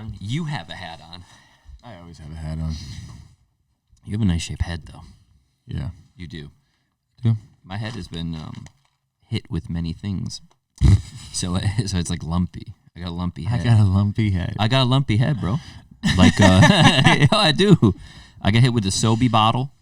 on. You have a hat on. I always have a hat on. You have a nice shaped head, though. Yeah. You do. Do? My head has been hit with many things. so it's like lumpy. I got a lumpy head. I got a lumpy head. I got a lumpy head, bro. Like, yeah, I do. I got hit with the Sobe bottle.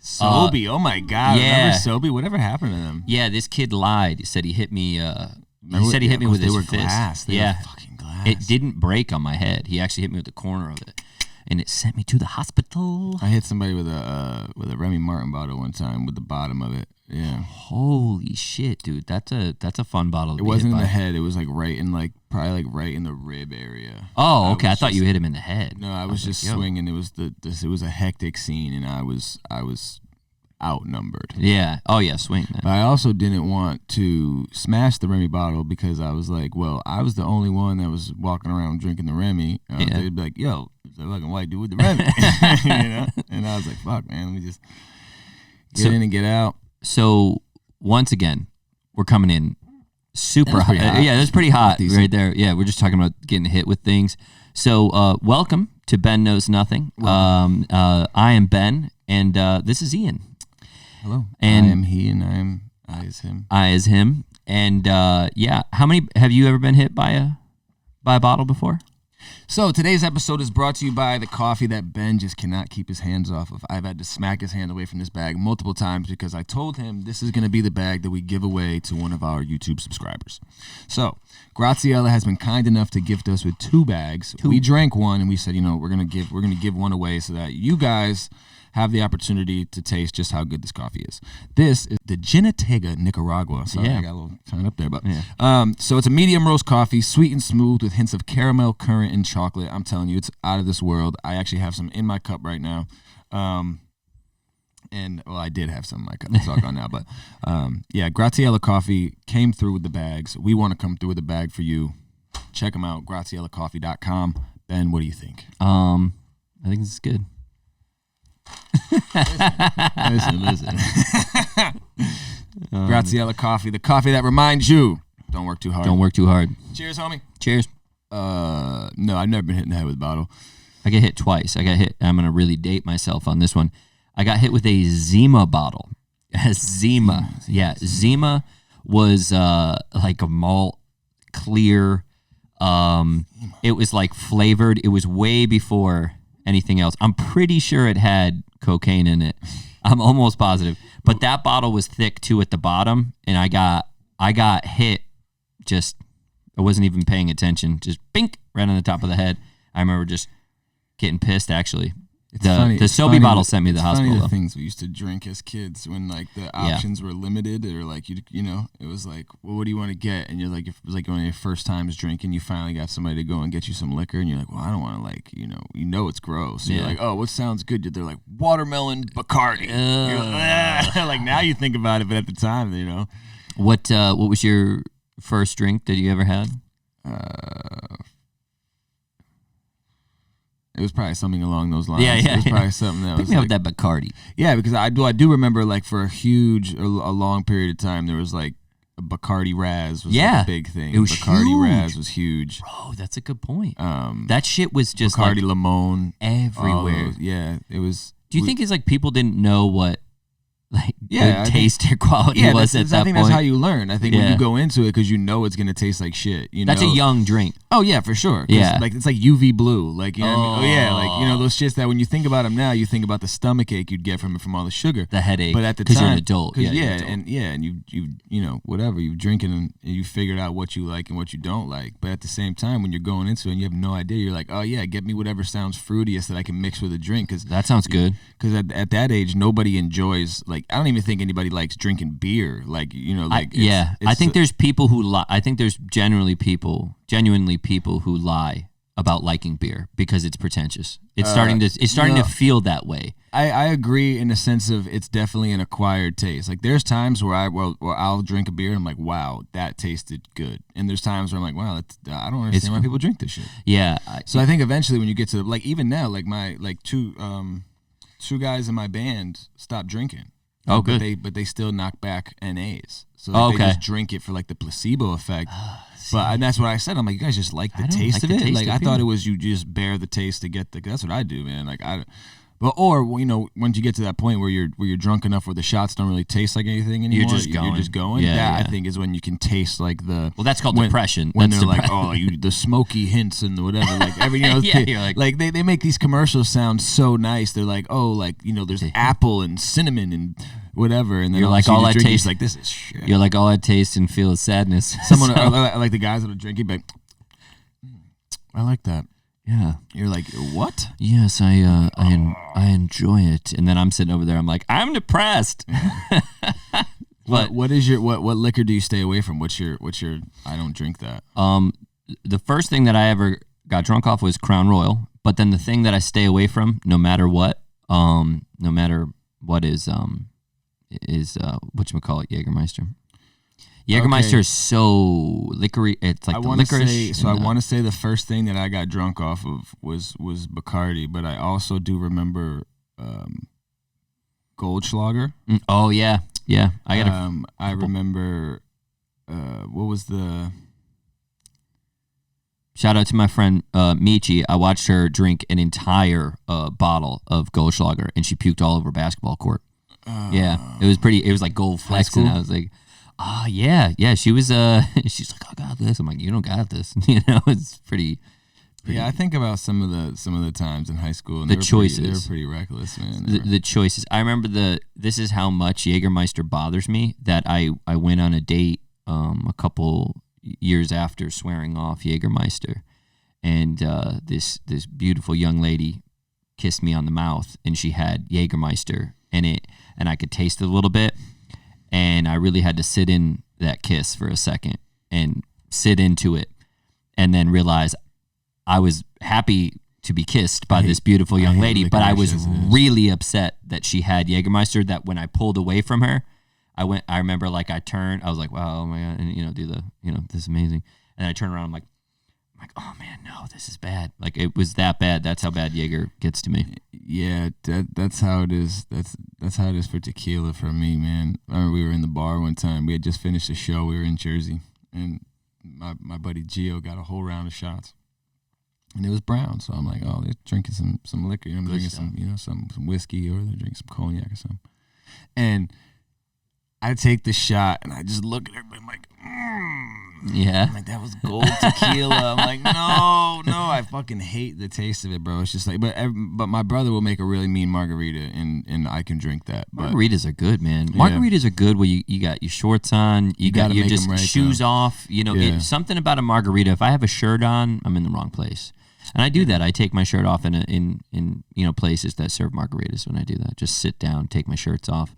Sobe, oh my God. Yeah. Remember Sobe? Whatever happened to them? Yeah, this kid lied. He said he hit me. He said he hit me with his fist. Glass. They yeah, were fucking glass. It didn't break on my head. He actually hit me with the corner of it, and it sent me to the hospital. I hit somebody with a Remy Martin bottle one time with the bottom of it. Yeah. Holy shit, dude! That's a fun bottle. It wasn't in the head. It was like right in probably right in the rib area. Oh, okay. I thought you hit him in the head. No, I was just swinging. It was it was a hectic scene, and I was outnumbered. Yeah. Oh yeah, swing. But I also didn't want to smash the Remy bottle because I was like, well, I was the only one that was walking around drinking the Remy. They'd be like, yo, it's a fucking white dude with the Remy. You know? And I was like, fuck, man, let me just get in and get out. So once again, we're coming in super hot. Yeah, that's pretty hot right there. Yeah, we're just talking about getting hit with things. So welcome to Ben Knows Nothing. I am Ben, and this is Ian. Hello. And I am he, and I is him. I is him. And yeah, how many have you ever been hit by a bottle before? So today's episode is brought to you by the coffee that Ben just cannot keep his hands off of. I've had to smack his hand away from this bag multiple times because I told him this is going to be the bag that we give away to one of our YouTube subscribers. So Graziella has been kind enough to gift us with 2 bags. We drank one and we said, we're gonna give one away so that you guys have the opportunity to taste just how good this coffee is. This is the Ginatega Nicaragua. Sorry, I got a little turn up there, but so it's a medium roast coffee, sweet and smooth with hints of caramel, currant, and chocolate. I'm telling you, it's out of this world. I actually have some in my cup right now. And well, I did have some in my cup. It's all gone now, but yeah, Graziella Coffee came through with the bags. We want to come through with a bag for you. Check them out, GraziellaCoffee.com. Ben, what do you think? I think this is good. Listen. Graziella Coffee, the coffee that reminds you, don't work too hard. Don't work too hard. Cheers, homie. Cheers. No, I've never been hit in the head with a bottle. I got hit twice. I got hit. I'm gonna really date myself on this one. I got hit with a Zima bottle. Zima. Yeah, Zima was like a malt clear. It was like flavored. It was way before anything else. I'm pretty sure it had cocaine in it. I'm almost positive. But that bottle was thick too at the bottom, and I got hit. Just I wasn't even paying attention. Just bink right on the top of the head. I remember just getting pissed. Actually, the Sobe bottle sent me to the hospital. Funny the things we used to drink as kids when like the options were limited, or like it was like, well, what do you want to get? And you're like, it was like one of your first times drinking, you finally got somebody to go and get you some liquor, and you're like, well, I don't want to like, it's gross. So you're like, oh, what sounds good? They're like watermelon Bacardi. Like now you think about it, but at the time, What was your first drink that you ever had? It was probably something along those lines. Yeah. It was probably something that Pick was me like, up that Bacardi. Yeah, because I do remember like for a long period of time there was like a Bacardi Raz was like a big thing. It was Bacardi huge. Raz was huge. Bro, that's a good point. That shit was just Bacardi like Limon everywhere. Yeah, it was. Do you think it's like people didn't know what good taste or quality was at that point? I think that's how you learn. I think when you go into it, because you know it's gonna taste like shit. That's a young drink. Oh yeah, for sure. Yeah, like it's like UV blue. Like what I mean? Oh yeah, like those shits that when you think about them now, you think about the stomach ache you'd get from all the sugar, the headache. But at the time, because you're an adult. And you whatever you drinking and you figured out what you like and what you don't like. But at the same time, when you're going into it and you have no idea, you're like, oh yeah, get me whatever sounds fruitiest that I can mix with a drink. Because that sounds good. Because at that age, nobody enjoys like I don't even think anybody likes drinking beer. Like I think there's people who lie. I think there's genuinely people who lie about liking beer because it's pretentious. It's starting to feel that way. I agree in the sense of it's definitely an acquired taste. Like there's times where I'll drink a beer and I'm like, wow, that tasted good. And there's times where I'm like, wow, I don't understand why people drink this shit. Yeah. So I think eventually when you get to like even now, like my two guys in my band stopped drinking. Oh, but good. they still knock back NAs. So Oh, they okay. just drink it for like the placebo effect. And that's what I said. I'm like, you guys just like the taste of it. Like I thought it was you just bear the taste to get the. That's what I do, man. Like or once you get to that point where you're drunk enough where the shots don't really taste like anything anymore, you're just going. Yeah, I think is when you can taste like the. Well, that's called depression. When that's they're like, oh, the smoky hints and whatever, like every you're like they make these commercials sound so nice. They're like, oh, like there's apple and cinnamon and whatever, and then you're like all I taste like this is shit. You're like all I taste and feel is sadness. Someone like the guys that are drinking, but I like that. Yeah. You're like, what? Yes, I enjoy it. And then I'm sitting over there, I'm like, I'm depressed. But what liquor do you stay away from? What's your I don't drink that. The first thing that I ever got drunk off was Crown Royal, but then the thing that I stay away from no matter what is whatchamacallit, Jägermeister. Jägermeister is so liquory. It's like the licorice. I want to say the first thing that I got drunk off of was Bacardi, but I also do remember Goldschlager. Oh yeah. I remember what was the. Shout out to my friend Michi. I watched her drink an entire bottle of Goldschlager, and she puked all over a basketball court. Yeah, it was pretty. It was like gold flex, and I was like, yeah. She was. She's like, I got this. I'm like, you don't got this. It's pretty. Yeah, I think about some of the times in high school. And the choices. They were pretty reckless, man. The choices. I remember this is how much Jägermeister bothers me that I went on a date a couple years after swearing off Jägermeister, and this beautiful young lady kissed me on the mouth, and she had Jägermeister in it, and I could taste it a little bit, and I really had to sit in that kiss for a second and sit into it, and then realize I was happy to be kissed by this beautiful young lady, but I was really upset that she had Jägermeister, that when I pulled away from her, I remember like I turned, I was like, wow, oh my God, and this is amazing. And I turned around, I'm like, oh man, no, this is bad. Like it was that bad. That's how bad Jaeger gets to me. Yeah, that's how it is. That's how it is for tequila for me, man. I remember we were in the bar one time. We had just finished a show. We were in Jersey, and my buddy Gio got a whole round of shots. And it was brown, so I'm like, oh, they're drinking some liquor. I'm drinking some whiskey, or they're drinking some cognac or something. And I take the shot, and I just look at everybody. I'm like, yeah. I'm like, that was gold tequila. I'm like, no, I fucking hate the taste of it, bro. It's just like, but my brother will make a really mean margarita, and I can drink that. But margaritas are good, man. Margaritas are good where you got your shorts on, you got your just shoes off. Something about a margarita. If I have a shirt on, I'm in the wrong place. And I do that. I take my shirt off in places that serve margaritas. When I do that, just sit down, take my shirts off.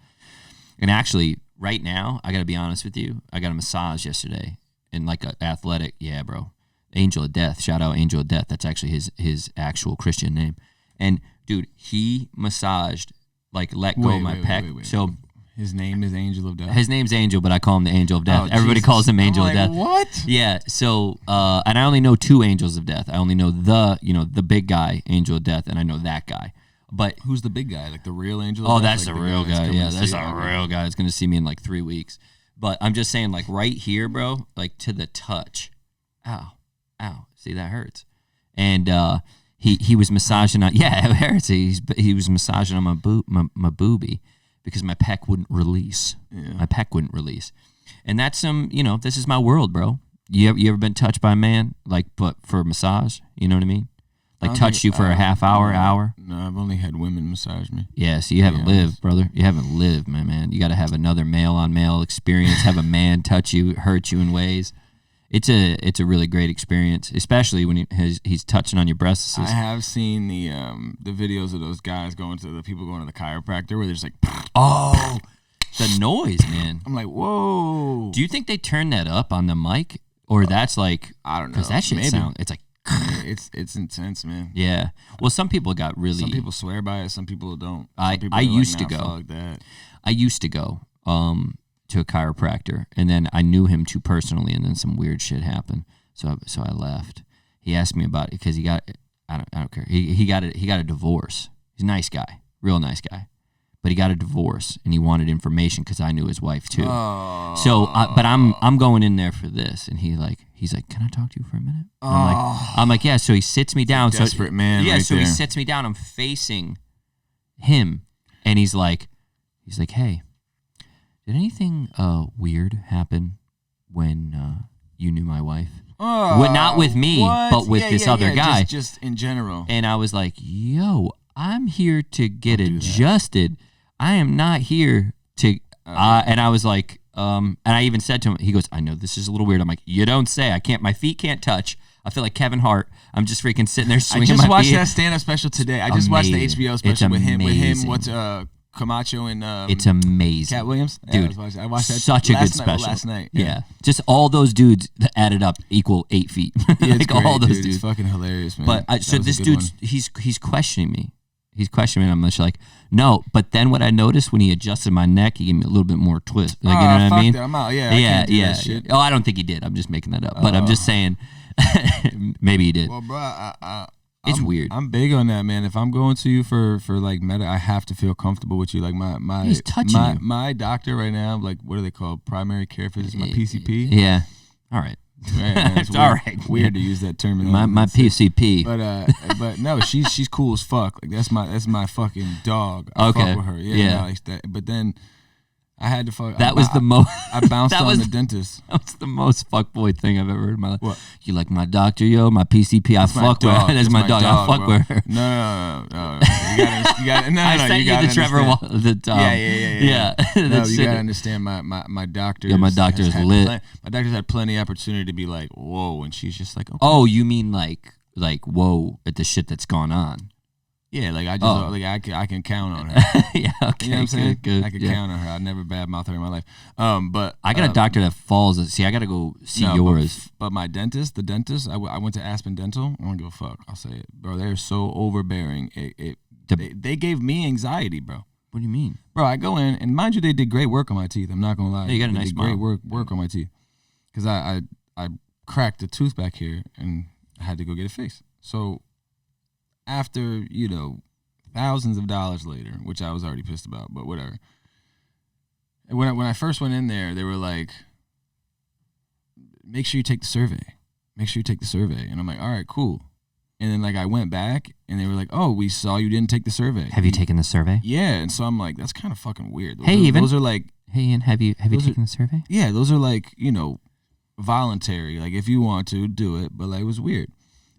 And actually, right now, I got to be honest with you. I got a massage yesterday, and like a athletic, yeah, bro. Angel of Death. Shout out Angel of Death. That's actually his actual Christian name. And dude, he massaged, like let go of my pec. So his name is Angel of Death. His name's Angel, but I call him the Angel of Death. Oh, everybody Jesus. calls him Angel of Death. What? Yeah. So and I only know two Angels of Death. I only know the big guy, Angel of Death, and I know that guy. But who's the big guy? Like the real Angel of Death? Oh, that's like the real guy. Yeah, that's a real guy that's going to see me in like 3 weeks. But I'm just saying, like right here, bro, like to the touch. Ow. See, that hurts. And he was massaging on, yeah, it hurts. He was massaging on my boobie because my pec wouldn't release. Yeah. My pec wouldn't release. And that's this is my world, bro. You ever been touched by a man, like, but for a massage? You know what I mean? Like touched you for a half hour? No, I've only had women massage me. Yeah, so you haven't lived, brother. You haven't lived, my man. You got to have another male-on-male experience, have a man touch you, hurt you in ways. It's a really great experience, especially when he's touching on your breasts. I have seen the videos of those guys going to the chiropractor where they're just like, oh, the noise, man. I'm like, whoa. Do you think they turn that up on the mic, or that's like, I don't know, because that shit sounds, it's like, it's intense, man. Yeah. Well, some people some people swear by it, some people don't. I used to go. I used to go to a chiropractor, and then I knew him too personally, and then some weird shit happened. So I left. He asked me about it because I don't care. He got a divorce. He's a nice guy, real nice guy, but he got a divorce and he wanted information because I knew his wife too. Oh. So, but I'm going in there for this, and he's like, can I talk to you for a minute? I'm like, yeah. So he sits me down. So desperate man. Yeah. Right So there. he sits me down. I'm facing him, and he's like, hey, did anything weird happen when you knew my wife? Not with me, but with this other guy. Just in general. And I was like, yo, I'm here to get adjusted. I am not here to. And I was like, and I even said to him, he goes, I know this is a little weird. I'm like, you don't say. I can't. My feet can't touch. I feel like Kevin Hart. I'm just freaking sitting there swinging my feet. I just watched that stand-up special today. I just watched the HBO special with him. What's Camacho and it's amazing. Cat Williams, dude. I watched that such a good special last night. Yeah, just all those dudes that added up equal 8 feet. Yeah, like great, all those dude. dudes. It's fucking hilarious, man. But so this dude's he's questioning me. He's questioning me. I'm just like, no. But then what I noticed when he adjusted my neck, he gave me a little bit more twist. Like, you know what I mean? That. I'm out. Yeah, yeah. Oh, I don't think he did. I'm just making that up. But I'm just saying, maybe he did. Well, bro, it's weird. I'm big on that, man. If I'm going to you for like I have to feel comfortable with you. Like He's touching you. My doctor right now, like what are they called? Primary care physician, my PCP. Yeah. All right. Right, it's all right. Weird to use that term. My PCP. But no, she's cool as fuck. Like that's my fucking dog. I okay. fuck with her. Yeah. No, like that. But then I had to fuck. That was the most. I bounced on the dentist. That was the most fuckboy thing I've ever heard in my life. What? You like my doctor, yo? My PCP. That's I fuck with her. That's my dog. I fuck with her. No. You got. No. I sent you the Trevor. Yeah. No, you gotta understand. My doctor. Yeah, my doctor is lit. My doctor's had plenty of opportunity to be like, whoa, and she's just like, okay. Oh, you mean like whoa at the shit that's gone on? Yeah, like I just I can count on her. Yeah, okay, you know what I'm saying? Good. I can count on her. I never badmouth her in my life. But I got a doctor that falls. See, I got to go see yours. But my dentist, I went to Aspen Dental. I don't give a fuck. I'll say it, bro. They're so overbearing. They gave me anxiety, bro. What do you mean, bro? I go in and mind you, they did great work on my teeth. I'm not gonna lie. Yeah, you got a nice smile. Great work on my teeth. Because I cracked a tooth back here and I had to go get it fixed. So after, thousands of dollars later, which I was already pissed about, but whatever. When I first went in there, they were like, make sure you take the survey. Make sure you take the survey. And I'm like, all right, cool. And then I went back and they were like, oh, we saw you didn't take the survey. Have you taken the survey? Yeah. And so I'm like, that's kind of fucking weird. Hey, those are like, hey, Ian, have you taken the survey? Yeah, those are like, voluntary. Like if you want to do it, but it was weird.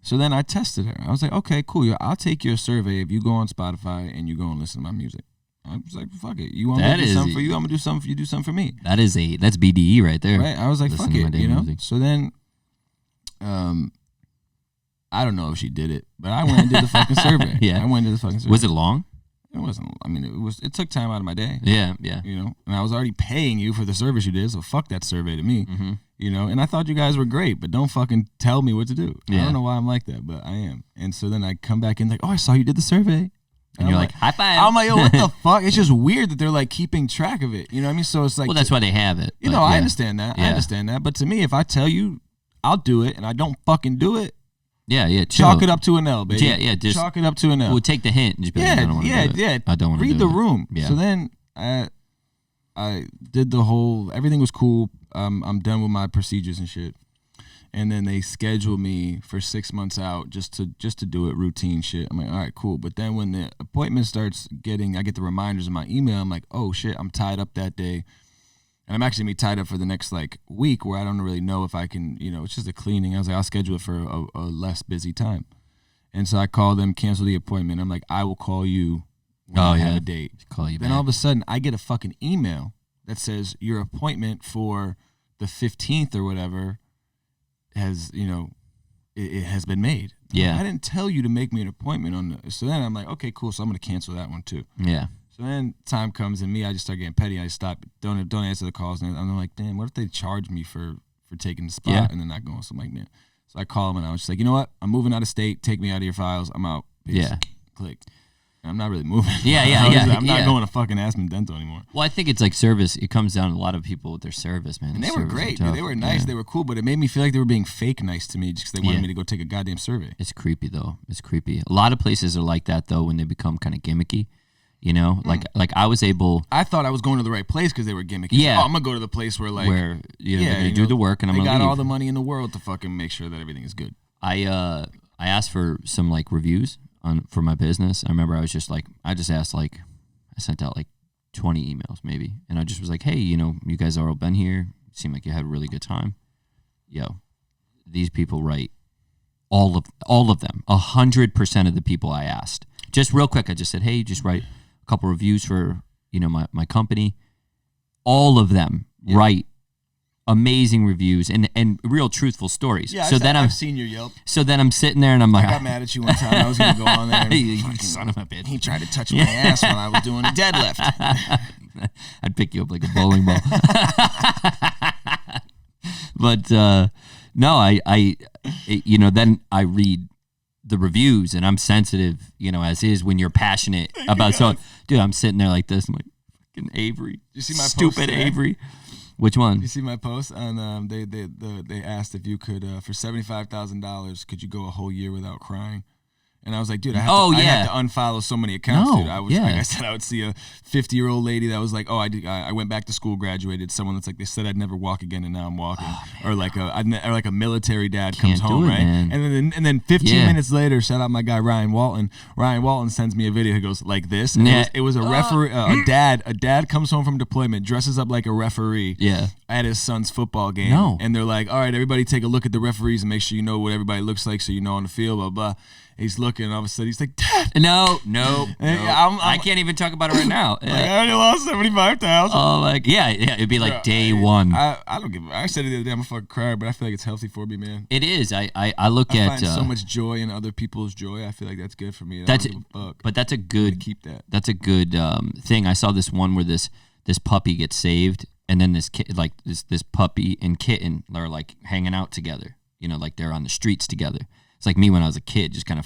So then I tested her. I was like, okay, cool. I'll take your survey if you go on Spotify and you go and listen to my music. I was like, fuck it. You want me to do something for you? I'm gonna do something for you. Do something for me. That's BDE right there. Right. I was like, fuck it. Music. So then, I don't know if she did it, but I went and did the fucking survey. Yeah. I went and did the fucking survey. Was it long? It wasn't. I mean, it took time out of my day. Yeah. And I was already paying you for the service you did, so fuck that survey to me. Mm-hmm. And I thought you guys were great, but don't fucking tell me what to do. Yeah. I don't know why I'm like that, but I am. And so then I come back in like, oh, I saw you did the survey. And you're like, high five. I'm like, yo, what the fuck? It's just weird that they're like keeping track of it. You know what I mean? So it's like, well, that's why they have it. I understand that. Yeah. I understand that. But to me, if I tell you, I'll do it, and I don't fucking do it. Yeah. Chalk it up to an L, baby. Yeah. Just chalk it up to an L. We'll take the hint. And just be like, I don't wanna do it. I don't want to read the room. Yeah. So then I did the whole. Everything was cool. I'm done with my procedures and shit. And then they scheduled me for 6 months out just to do it routine shit. I'm like, all right, cool. But then when the appointment starts I get the reminders in my email. I'm like, oh shit, I'm tied up that day. And I'm actually gonna be tied up for the next week where I don't really know if I can, it's just a cleaning. I was like, I'll schedule it for a less busy time. And so I called them, cancel the appointment. I'm like, I will call you when I have a date. Call you then back. All of a sudden I get a fucking email that says your appointment for the 15th or whatever has, it has been made. Yeah. I didn't tell you to make me an appointment so then I'm like, okay, cool. So I'm going to cancel that one too. Yeah. So then time comes and I just start getting petty. I stop, don't answer the calls. And I'm like, damn, what if they charge me for taking the spot and then not going? So I'm like, man. So I call them and I was just like, you know what? I'm moving out of state. Take me out of your files. I'm out. Peace. Yeah. Click. And I'm not really moving. Yeah. I'm not going to fucking Aspen Dental anymore. Well, I think it's like service. It comes down to a lot of people with their service, man. And they were great, dude. They were nice. They were cool, but it made me feel like they were being fake nice to me just because they wanted me to go take a goddamn survey. It's creepy, though. It's creepy. A lot of places are like that, though, when they become kind of gimmicky. You know, like I was able. I thought I was going to the right place because they were gimmicky. Yeah, I'm gonna go to the place where like they're gonna do the work, and I'm gonna got leave. all the money in the world to fucking make sure that everything is good. I asked for some like reviews for my business. I remember I just asked like I sent out like 20 emails maybe, and I just was like, hey, you know, you guys all been here. Seemed like you had a really good time. Yo, these people write all of them, 100% of the people I asked. Just real quick, I just said, hey, just write a couple reviews for, you know, my company. All of them write amazing reviews and real truthful stories. Yeah, so I've seen your Yelp. So then I'm sitting there and I'm like, I got mad at you one time. I was gonna go on there. And you son of a bitch. He tried to touch my ass when I was doing a deadlift. I'd pick you up like a bowling ball. But no, I you know, then I read the reviews and I'm sensitive, you know, as is when you're passionate about something. Dude, I'm sitting there like this. I'm like, fucking Avery. You see my stupid post Avery. Which one? You see my post? And they asked if you could for $75,000, could you go a whole year without crying? And I was like, dude, I have to unfollow so many accounts, dude. Like I said, I would see a 50-year-old lady that was like, oh, I went back to school, graduated. Someone that's like, they said I'd never walk again, and now I'm walking. Or like a military dad comes home, right? Man. And then 15 minutes later, shout out my guy Ryan Walton. Ryan Walton sends me a video. He goes like this. And it was a referee, a dad comes home from deployment, dresses up like a referee. Yeah. At his son's football game. No. And they're like, all right, everybody take a look at the referees and make sure you know what everybody looks like so you know on the field, blah, blah. He's looking, and all of a sudden he's like, Dad. No. I can't even talk about it right now. Like, I already lost 75,000. Oh, like, yeah. It'd be like day one. I don't give I said it the other day, I'm a fucking crier, but I feel like it's healthy for me, man. It is. I look I at find so much joy in other people's joy. I feel like that's good for me. But that's a good keep that. That's a good thing. I saw this one where this puppy gets saved, and then this kid, like this puppy and kitten are like hanging out together. You know, like they're on the streets together. It's like me when I was a kid, just kind of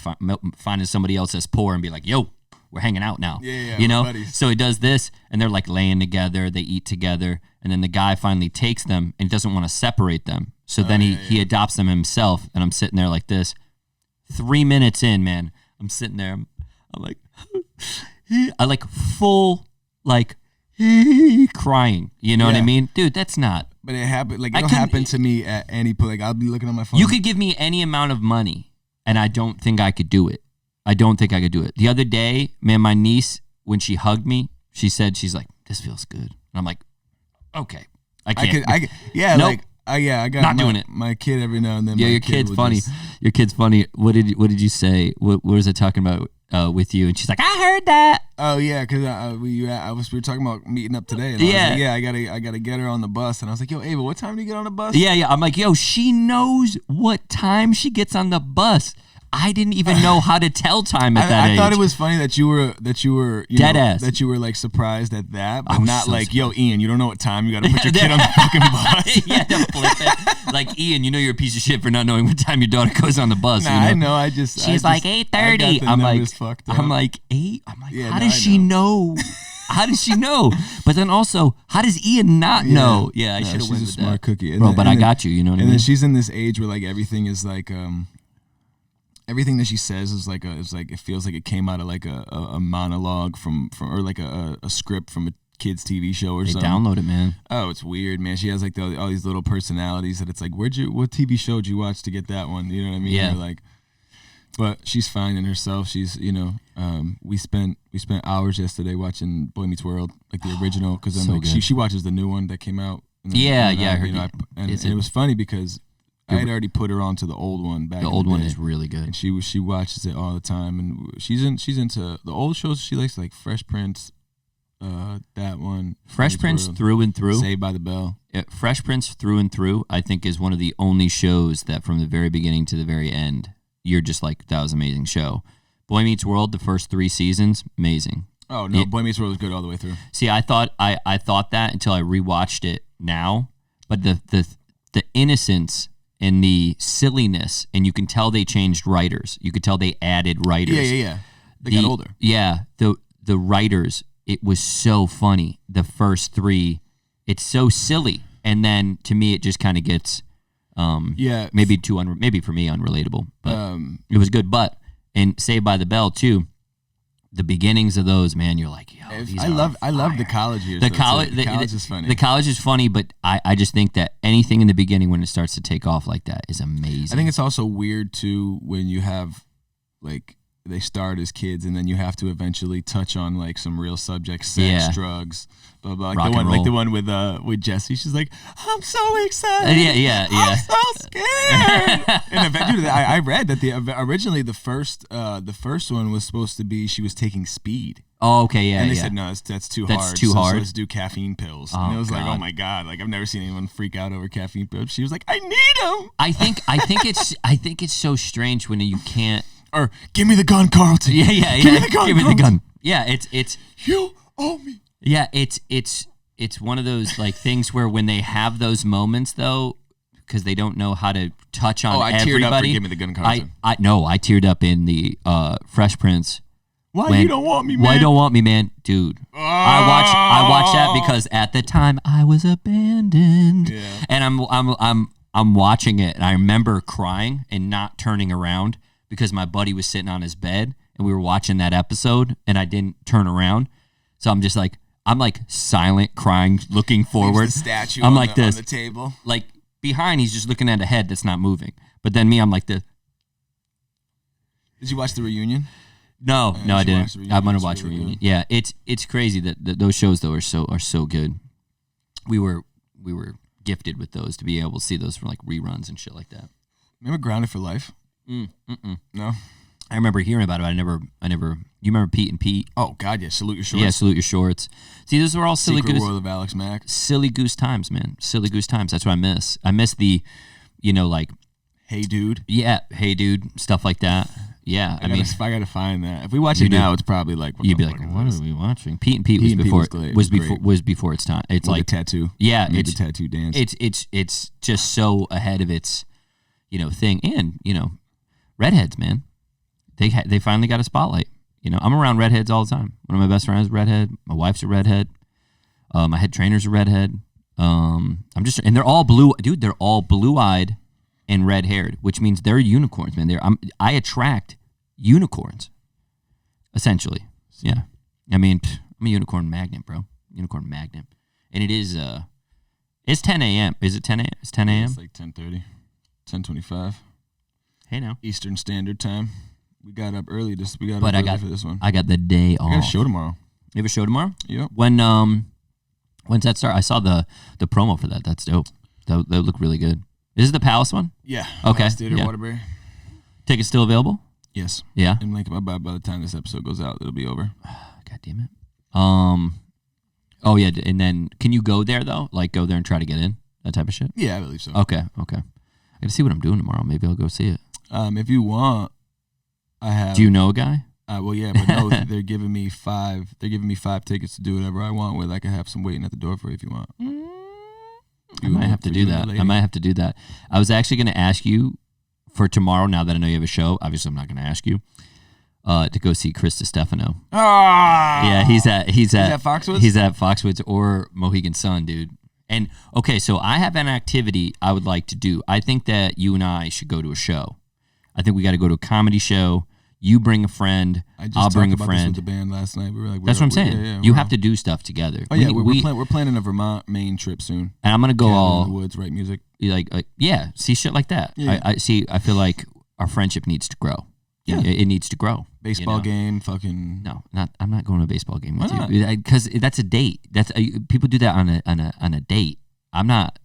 finding somebody else that's poor and be like, yo, we're hanging out now. Yeah, you know? buddies. So he does this, and they're like laying together, they eat together, and then the guy finally takes them and doesn't want to separate them. So then he adopts them himself, and I'm sitting there like this. 3 minutes in, man, I'm sitting there, I'm like, I like full, like, crying. You know what I mean? Dude, that's not. But it happened. Like, it'll happen to me at any point. Like, I'll be looking on my phone. You could give me any amount of money, and I don't think I could do it. The other day, man, my niece, when she hugged me, she's like, this feels good. And I'm like, okay. I can't. Nope. I got not doing it. My kid every now and then. Yeah, your kid's funny. Your kid's funny. What did you say? What was it talking about with you? And she's like, I heard that. Oh yeah, because we were talking about meeting up today. And I was like, I gotta get her on the bus. And I was like, yo, Ava, what time do you get on the bus? Yeah. I'm like, yo, she knows what time she gets on the bus. I didn't even know how to tell time at that age. I thought it was funny that you were dead ass. That you were like surprised at that, but not so like, yo, Ian, you don't know what time you got to put your kid on the fucking bus. Yeah, don't flip it. Like, Ian, you know you're a piece of shit for not knowing what time your daughter goes on the bus. Nah, you know? I know. She's like 8:30. I'm like 8. I'm like, how does she know? How does she know? But then also, how does Ian not know? Yeah, I should have went with that. She's a smart cookie, bro. But I got you. You know what I mean? And then she's in this age where like everything is like everything that she says is like it feels like it came out of like a monologue from or like a script from a kid's TV show or something. Download it, man. Oh, it's weird, man. She has like all these little personalities that it's like, what TV show did you watch to get that one? You know what I mean? Yeah. Like, but she's finding herself. She's, you know, we spent hours yesterday watching Boy Meets World, like the original, because I'm like she watches the new one that came out. And it was funny because I had already put her onto the old one back. The old one is really good, and she watches it all the time. And she's into the old shows. She likes like Fresh Prince, that one. Fresh Prince through and through. Saved by the Bell. Yeah, Fresh Prince through and through. I think is one of the only shows that from the very beginning to the very end, you're just like, that was an amazing show. Boy Meets World, the first 3 seasons, amazing. Oh no, Boy Meets World was good all the way through. See, I thought that until I rewatched it now, but the innocence and the silliness, and you can tell they changed writers. You could tell they added writers. Yeah. They got older. Yeah, the writers, it was so funny. The first 3, it's so silly, and then to me it just kind of gets maybe maybe for me unrelatable, but it was good. But and Saved by the Bell too. the beginnings of those, man, you're like, yo, I love the college years. The college is funny. The college is funny, but I just think that anything in the beginning when it starts to take off like that is amazing. I think it's also weird too when you have like they start as kids and then you have to eventually touch on like some real subjects, sex, drugs, blah blah. Like the one with Jessie. She's like, I'm so excited. Yeah. I'm so scared. And eventually, I read that originally the first one was supposed to be she was taking speed. Oh, okay, yeah. And they said no, that's too hard. That's too hard. So let's do caffeine pills. And it was like, oh my god, like I've never seen anyone freak out over caffeine pills. She was like, I need them. I think it's so strange when you can't. Or give me the gun, Carlton. Yeah. Give me the gun. Give me the gun. Yeah, it's you owe me. Yeah, it's one of those like things where when they have those moments though, because they don't know how to touch on everybody. Teared up for Give Me the Gun, Carlton. I teared up in the Fresh Prince. You don't want me, man? Why don't want me, man? Dude. I watched that because at the time I was abandoned. Yeah. And I'm watching it and I remember crying and not turning around because my buddy was sitting on his bed and we were watching that episode and I didn't turn around. So I'm just like silent, crying, looking forward. The statue I'm on like this on the table. Like behind, he's just looking at a head that's not moving. But then me, I'm like this. Did you watch the reunion? No, I didn't. I'm gonna watch really reunion. Good. Yeah, it's crazy that those shows though are so good. We were gifted with those to be able to see those from like reruns and shit like that. Remember Grounded for Life? No. I remember hearing about it. I never. You remember Pete and Pete? Oh God, yeah. Salute Your Shorts. Yeah, Salute Your Shorts. See, those were all silly Secret goose. World of Alex Mack. Silly goose times, man. Silly goose times. That's what I miss. I miss the, like. Hey Dude. Yeah, Hey Dude, stuff like that. Yeah, I gotta find that. If we watch it now, it's probably like you'd be like, what are we watching? Pete and Pete was before its time. It's like the tattoo. Yeah, it's the tattoo dance. It's just so ahead of its, thing. And redheads, man, they finally got a spotlight. I'm around redheads all the time. One of my best friends is a redhead. My wife's a redhead. My head trainer's a redhead. And they're all blue, dude. They're all blue-eyed and red-haired, which means they're unicorns, man. I attract unicorns, essentially. Yeah, I'm a unicorn magnet, bro. Unicorn magnet, and it is. It's 10 a.m. Is it 10 a.m.? It's 10 a.m. It's like 10:30, 10:25. Hey now, Eastern Standard Time. We got up early. For this one. I got the day off. I got a show tomorrow. You have a show tomorrow? Yep. When's that start? I saw the promo for that. That's dope. That look really good. Is it the Palace one? Yeah. Okay. Theater, yeah. Waterbury. Tickets still available? Yes. Yeah. And like by the time this episode goes out, it'll be over. God damn it. Oh yeah, and then can you go there though? Like go there and try to get in? That type of shit? Yeah, I believe so. Okay. I gotta see what I'm doing tomorrow. Maybe I'll go see it. If you want, I have. Do you know a guy? Well, yeah, but no, they're giving me 5. They're giving me 5 tickets to do whatever I want with. I can have some waiting at the door for you if you want. I might have to do that. I was actually going to ask you for tomorrow. Now that I know you have a show, obviously I'm not going to ask you to go see Chris DiStefano. Yeah, he's at Foxwoods. He's at Foxwoods or Mohegan Sun, dude. And okay, so I have an activity I would like to do. I think that you and I should go to a show. I think we got to go to a comedy show. You bring a friend. I'll bring a friend. This with the band last night. We were like, that's what I'm saying. Yeah, you have to do stuff together. Oh yeah, we're planning a Vermont Maine trip soon. And I'm gonna go all in the woods, write music. Like see shit like that. Yeah. I feel like our friendship needs to grow. Yeah, it needs to grow. Baseball game, fucking. No, I'm not going to a baseball game with Why you because that's a date. That's people do that on a date. I'm not.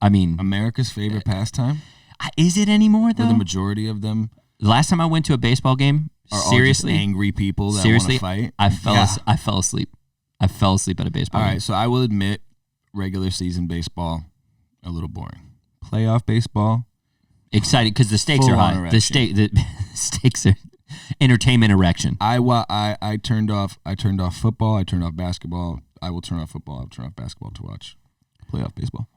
America's favorite pastime. Is it anymore though? For the majority of them. The last time I went to a baseball game, seriously, angry people that want to fight. I fell asleep. I fell asleep at a baseball game. All right, so I will admit, regular season baseball, a little boring. Playoff baseball, exciting because the stakes are high. The stakes are entertainment erection. I turned off football. I turned off basketball. I will turn off football. I'll turn off basketball to watch playoff baseball.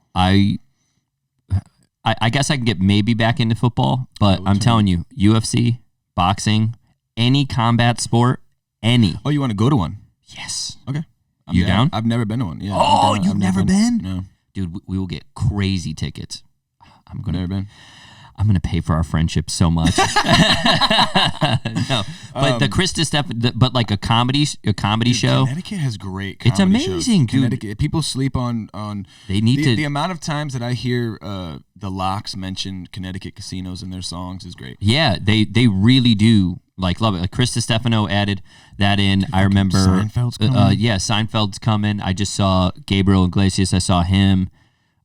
I guess I can get maybe back into football, but I'm telling you, UFC, boxing, any combat sport, any. Oh, you want to go to one? Yes. Okay. You down? I've never been to one. Yeah. Oh, you've never been? No. Dude, we will get crazy tickets. Never been. I'm going to pay for our friendship so much. No, but the Chris Stefano, but like a comedy show. Connecticut has great It's comedy amazing, shows. dude. People sleep on They need the amount of times that I hear the Locks mention Connecticut casinos in their songs is great. Yeah, they really do like love it. Like Chris Stefano added that in. I remember Seinfeld's coming. Seinfeld's coming. I just saw Gabriel Iglesias. I saw him.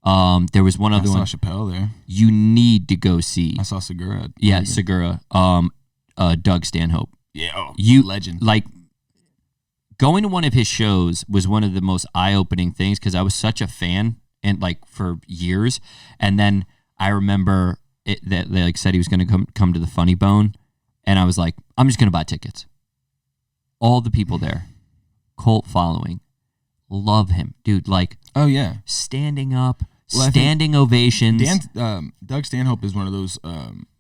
There was one other one. I saw Chappelle there. You need to go see. I saw Segura. Yeah, Segura. Doug Stanhope. Yeah, legend. Like going to one of his shows was one of the most eye-opening things because I was such a fan and like for years, and then I remember that they like said he was going to come to the Funny Bone, and I was like, I'm just going to buy tickets. All the people there, cult following, love him, dude. Like, oh yeah, standing up, standing ovations. Doug Stanhope is one of those.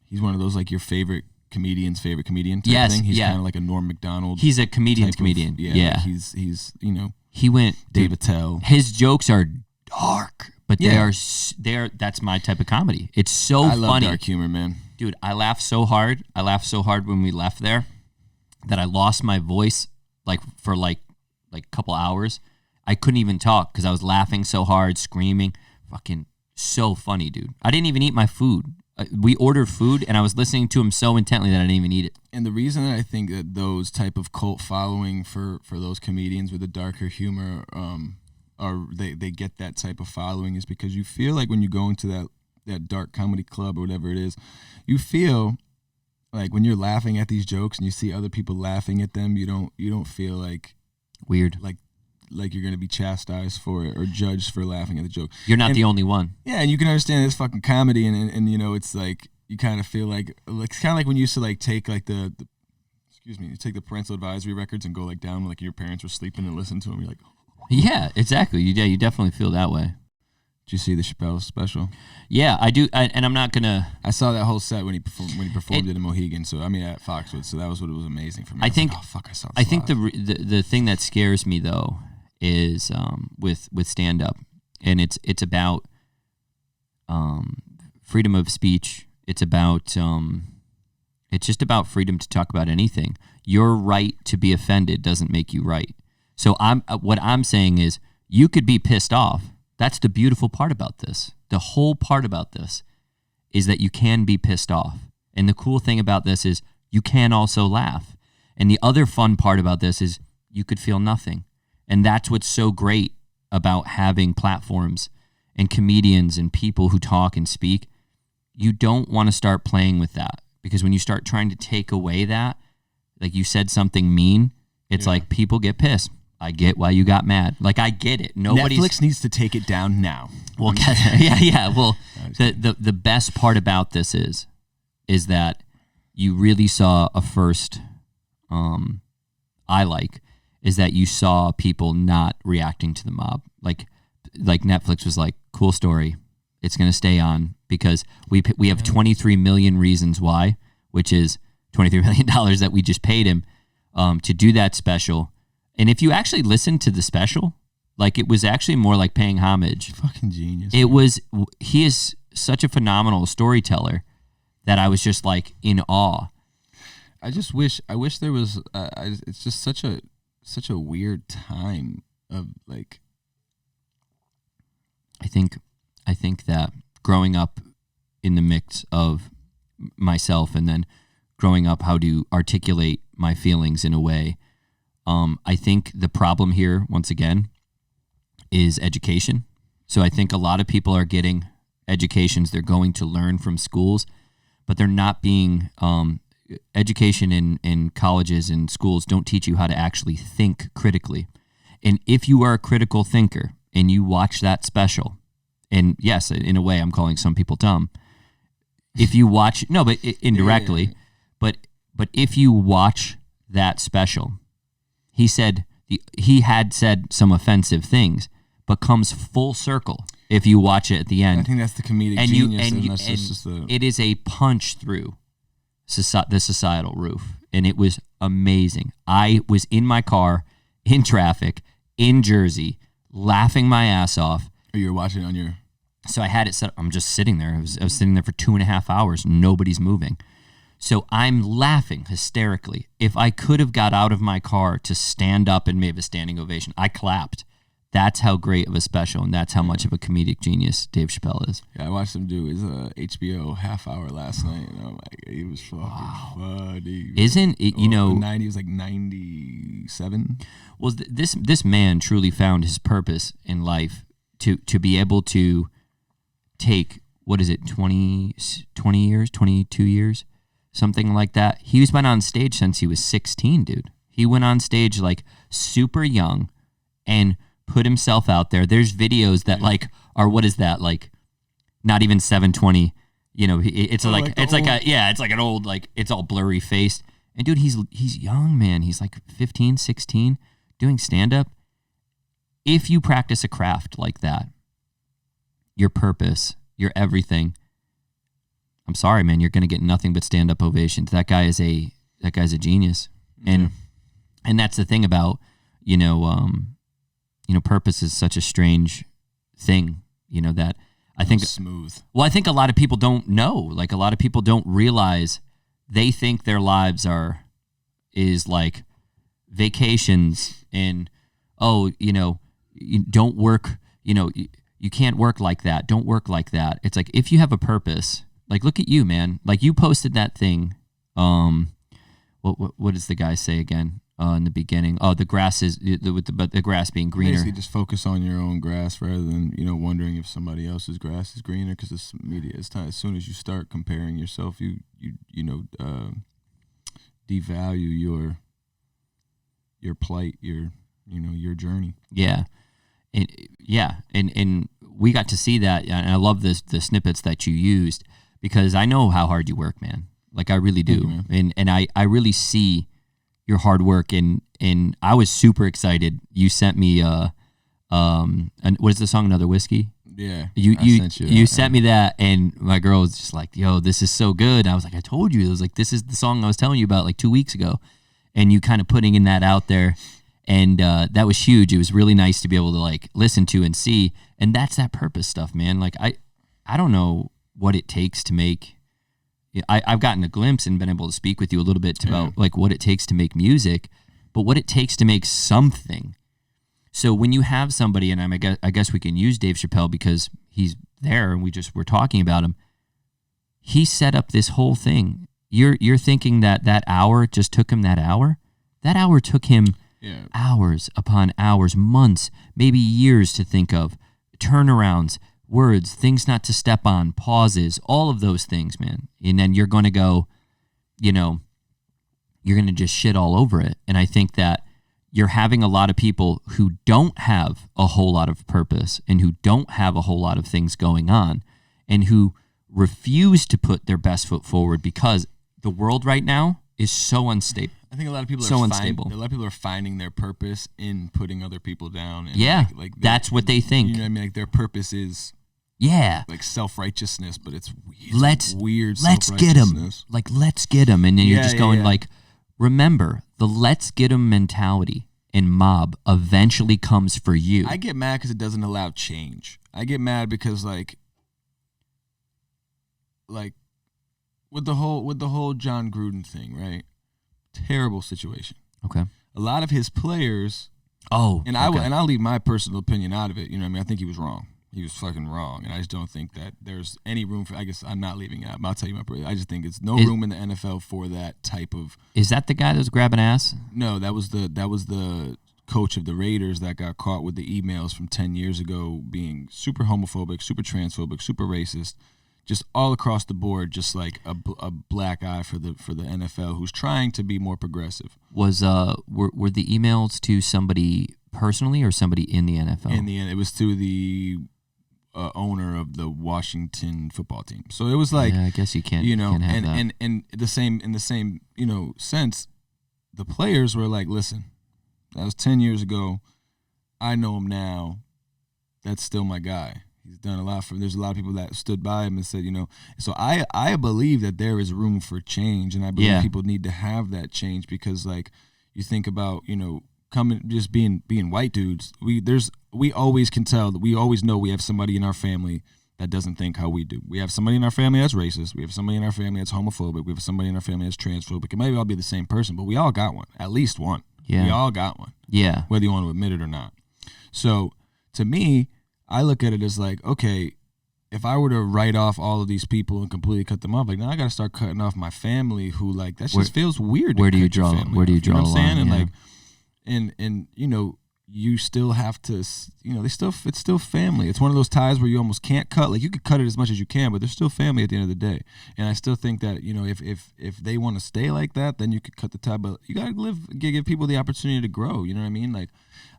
He's one of those like your favorite comedian's favorite comedian type Yes, thing. He's yeah. kind of like a Norm Macdonald. He's a comedian's comedian. Yeah. Like he's he went Dave Attell. His jokes are dark, but they are that's my type of comedy. It's so funny. I love dark humor, man. Dude, I laughed so hard. I laughed so hard when we left there that I lost my voice like for like a couple hours. I couldn't even talk because I was laughing so hard, screaming. Fucking so funny, dude. I didn't even eat my food. We ordered food, and I was listening to him so intently that I didn't even eat it. And the reason that I think that those type of cult following for those comedians with the darker humor, they get that type of following is because you feel like when you go into that dark comedy club or whatever it is, you feel like when you're laughing at these jokes and you see other people laughing at them, you don't feel like weird, like you're going to be chastised for it or judged for laughing at the joke. You're not the only one. Yeah, and you can understand this fucking comedy, and it's like you kind of feel like it's kind of like when you used to like take like the you take the parental advisory records and go like down like your parents were sleeping and listen to them. You're like, yeah, exactly. You definitely feel that way. Did you see the Chappelle special? Yeah, I do, and I'm not gonna. I saw that whole set when he performed it in Mohegan. So I mean at Foxwood. So that was what was amazing for me. I think. Like, oh fuck! I saw. I think the thing that scares me though is with stand up, and it's about freedom of speech. It's about it's just about freedom to talk about anything. Your right to be offended doesn't make you right. So what I'm saying is you could be pissed off. That's the beautiful part about this. The whole part about this is that you can be pissed off. And the cool thing about this is you can also laugh. And the other fun part about this is you could feel nothing. And that's what's so great about having platforms and comedians and people who talk and speak. You don't want to start playing with that because when you start trying to take away that, like you said something mean, it's like people get pissed. I get why you got mad. Like I get it. Netflix needs to take it down now. Well, yeah. Well, the best part about this is that you really saw a first. Is that you saw people not reacting to the mob. Like Netflix was like, cool story. It's going to stay on because we have 23 million reasons why, which is $23 million that we just paid him to do that special. And if you actually listen to the special, like it was actually more like paying homage. Fucking genius. He is such a phenomenal storyteller that I was just like in awe. I wish there was, it's just such a weird time of like. I think that growing up in the mix of myself and then growing up how to articulate my feelings in a way, I think the problem here, once again, is education. So I think a lot of people are getting educations they're going to learn from schools, but they're not being education in colleges and schools don't teach you how to actually think critically. And if you are a critical thinker and you watch that special, and yes, in a way I'm calling some people dumb. If you watch, no, but indirectly, but if you watch that special, he had said some offensive things, but comes full circle if you watch it at the end. I think that's the comedic genius. It is a punch through the societal roof, and it was amazing. I was in my car, in traffic, in Jersey, laughing my ass off. Or you were watching it on your So I had it set. I'm just sitting there. I was sitting there for 2.5 hours. Nobody's moving. So I'm laughing hysterically. If I could have got out of my car to stand up and made a standing ovation, I clapped. That's how great of a special, and that's how much of a comedic genius Dave Chappelle is. Yeah, I watched him do his HBO half hour last night, and I'm like, he was fucking funny. Isn't it, you know... 90, he was like 97. Well, this man truly found his purpose in life to be able to take, what is it, 20 years, 22 years? Something like that. He's been on stage since he was 16, dude. He went on stage like super young and put himself out there. There's videos that like are, what is that, like not even 720, you know, it's like it's old, like it's like an old, like it's all blurry faced. And dude, he's young, man. He's like 15, 16 doing stand up. If you practice a craft like that, your purpose, your everything, I'm sorry, man, you're going to get nothing but stand up ovations. That guy's a genius. And that's the thing about, purpose is such a strange thing, that I think smooth. Well, I think a lot of people don't know. Like a lot of people don't realize. They think their lives is like vacations and you don't work, you can't work like that. Don't work like that. It's like if you have a purpose, like look at you, man. Like you posted that thing. What does the guy say again? In the beginning, the grass is the grass being greener. Basically, just focus on your own grass rather than wondering if somebody else's grass is greener. Because this media, as soon as you start comparing yourself, you devalue your plight, your journey. Yeah, and we got to see that, and I love the snippets that you used because I know how hard you work, man. Like I really do, and I really see your hard work, and I was super excited. You sent me and what is the song? Another Whiskey. Yeah, you sent me that, and my girl was just like, "Yo, this is so good." I was like, "I told you." It was like, "This is the song I was telling you about like 2 weeks ago," and you kind of putting in that out there, and that was huge. It was really nice to be able to like listen to and see, and that's that purpose stuff, man. Like I don't know what it takes to make. I've gotten a glimpse and been able to speak with you a little bit about like what it takes to make music, but what it takes to make something. So when you have somebody, and I guess we can use Dave Chappelle because he's there and we're talking about him. He set up this whole thing. You're thinking that hour just took him that hour? That hour took him hours upon hours, months, maybe years to think of, turnarounds, words, things not to step on, pauses, all of those things, man. And then you're going to go, you're going to just shit all over it. And I think that you're having a lot of people who don't have a whole lot of purpose and who don't have a whole lot of things going on and who refuse to put their best foot forward because the world right now is so unstable. I think a lot of people unstable. A lot of people are finding their purpose in putting other people down. And like that's what they think. You know what I mean? Like their purpose is like self-righteousness, but it's weird. Let's get them. Like let's get them, and then you're just going like, remember the let's get them mentality and mob eventually comes for you. I get mad because it doesn't allow change. I get mad because like with the whole John Gruden thing, right? Terrible situation. Okay. A lot of his players. And I'll leave my personal opinion out of it. You know what I mean? I think he was wrong. He was fucking wrong, and I just don't think that there's any room for. I guess I'm not leaving out. I'll tell you I just think it's no room in the NFL for that type of. Is that the guy that was grabbing ass? No, that was the coach of the Raiders that got caught with the emails from 10 years ago, being super homophobic, super transphobic, super racist, just all across the board, just like a black eye for the NFL, who's trying to be more progressive. Was were the emails to somebody personally or somebody in the NFL? In the end, it was to the owner of the Washington football team. So it was like, I guess you can't, can't have that. And in the same sense, the players were like, listen, that was 10 years ago. I know him now. That's still my guy. He's done a lot for. There's a lot of people that stood by him and said, So I believe that there is room for change, and I believe people need to have that change because, like, you think about, coming just being white dudes. We always can tell that we always know we have somebody in our family that doesn't think how we do. We have somebody in our family that's racist. We have somebody in our family that's homophobic. We have somebody in our family that's transphobic. It might all be the same person, but we all got one. At least one. Yeah. We all got one. Yeah. Whether you want to admit it or not. So to me, I look at it as like, okay, if I were to write off all of these people and completely cut them off, like now I got to start cutting off my family who like that just feels weird. Where do you draw? Where do you draw? You know what I'm saying? And yeah. like, and you know, you still have to, you know, it's still family. It's one of those ties where you almost can't cut. Like you could cut it as much as you can, but they're still family at the end of the day. And I still think that, you know, if they want to stay like that, then you could cut the tie. But you gotta give people the opportunity to grow. You know what I mean? Like,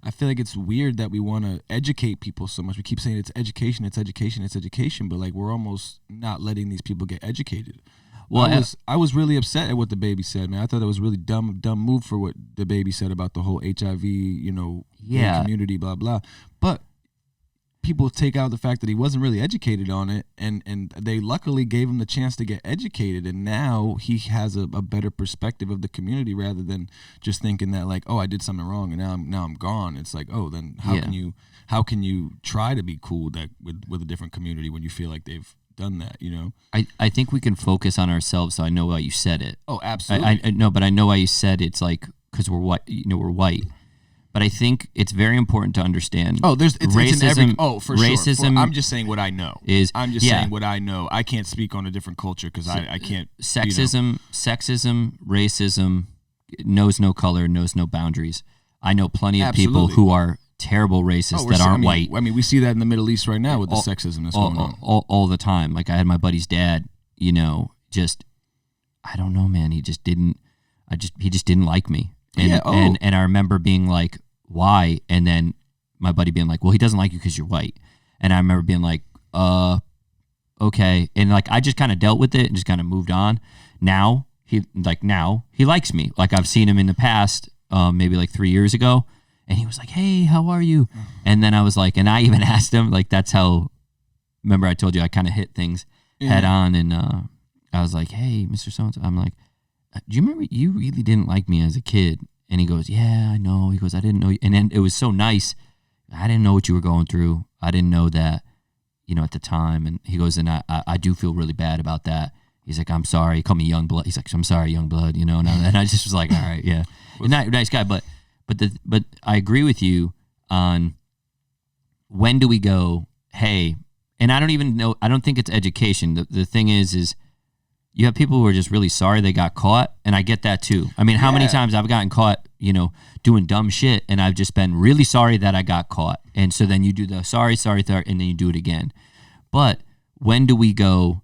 I feel like it's weird that we want to educate people so much. We keep saying it's education, but like we're almost not letting these people get educated. Well, I was really upset at what the baby said, man. I thought it was really dumb move for what the baby said about the whole HIV, you know, community, blah blah. But people take out the fact that he wasn't really educated on it, and they luckily gave him the chance to get educated, and now he has a better perspective of the community rather than just thinking that like, oh, I did something wrong and now I'm gone. It's like, oh, then how can you try to be cool with a different community when you feel like they've done that, you know? I think we can focus on ourselves, so I know why you said it. Oh, absolutely. I know, but I know why you said it's like because we're white, you know, we're white. But I think it's very important to understand. Oh, it's racism. For racism. Sure. I'm just saying what I know. I'm just saying what I know. I can't speak on a different culture because I can't. Sexism, racism knows no color, knows no boundaries. I know plenty of people who are terrible racists that aren't white. I mean, we see that in the Middle East right now with the sexism that's going on all the time. Like I had my buddy's dad, you know, just I don't know, man. He just didn't like me. And and I remember being like, why? And then my buddy being like, well, he doesn't like you because you're white. And I remember being like, okay. And like I just kind of dealt with it and just kind of moved on. Now he likes me. Like I've seen him in the past, maybe like 3 years ago. And he was like, hey, how are you? And then I was like, and I even asked him, like, that's how, remember I told you I kind of hit things head on. And I was like, hey, Mr. So-and-so. I'm like, do you remember you really didn't like me as a kid? And he goes, yeah, I know. He goes, I didn't know. And then it was so nice. I didn't know what you were going through. I didn't know that, you know, at the time. And he goes, and I do feel really bad about that. He's like, I'm sorry. He called me young blood. He's like, I'm sorry, young blood, you know. And I just was like, all right, yeah. Nice guy. But I agree with you on when do we go, hey, and I don't even know, I don't think it's education. The thing is you have people who are just really sorry they got caught, and I get that too. I mean, how many times I've gotten caught, you know, doing dumb shit, and I've just been really sorry that I got caught. And so then you do the sorry, and then you do it again. But when do we go,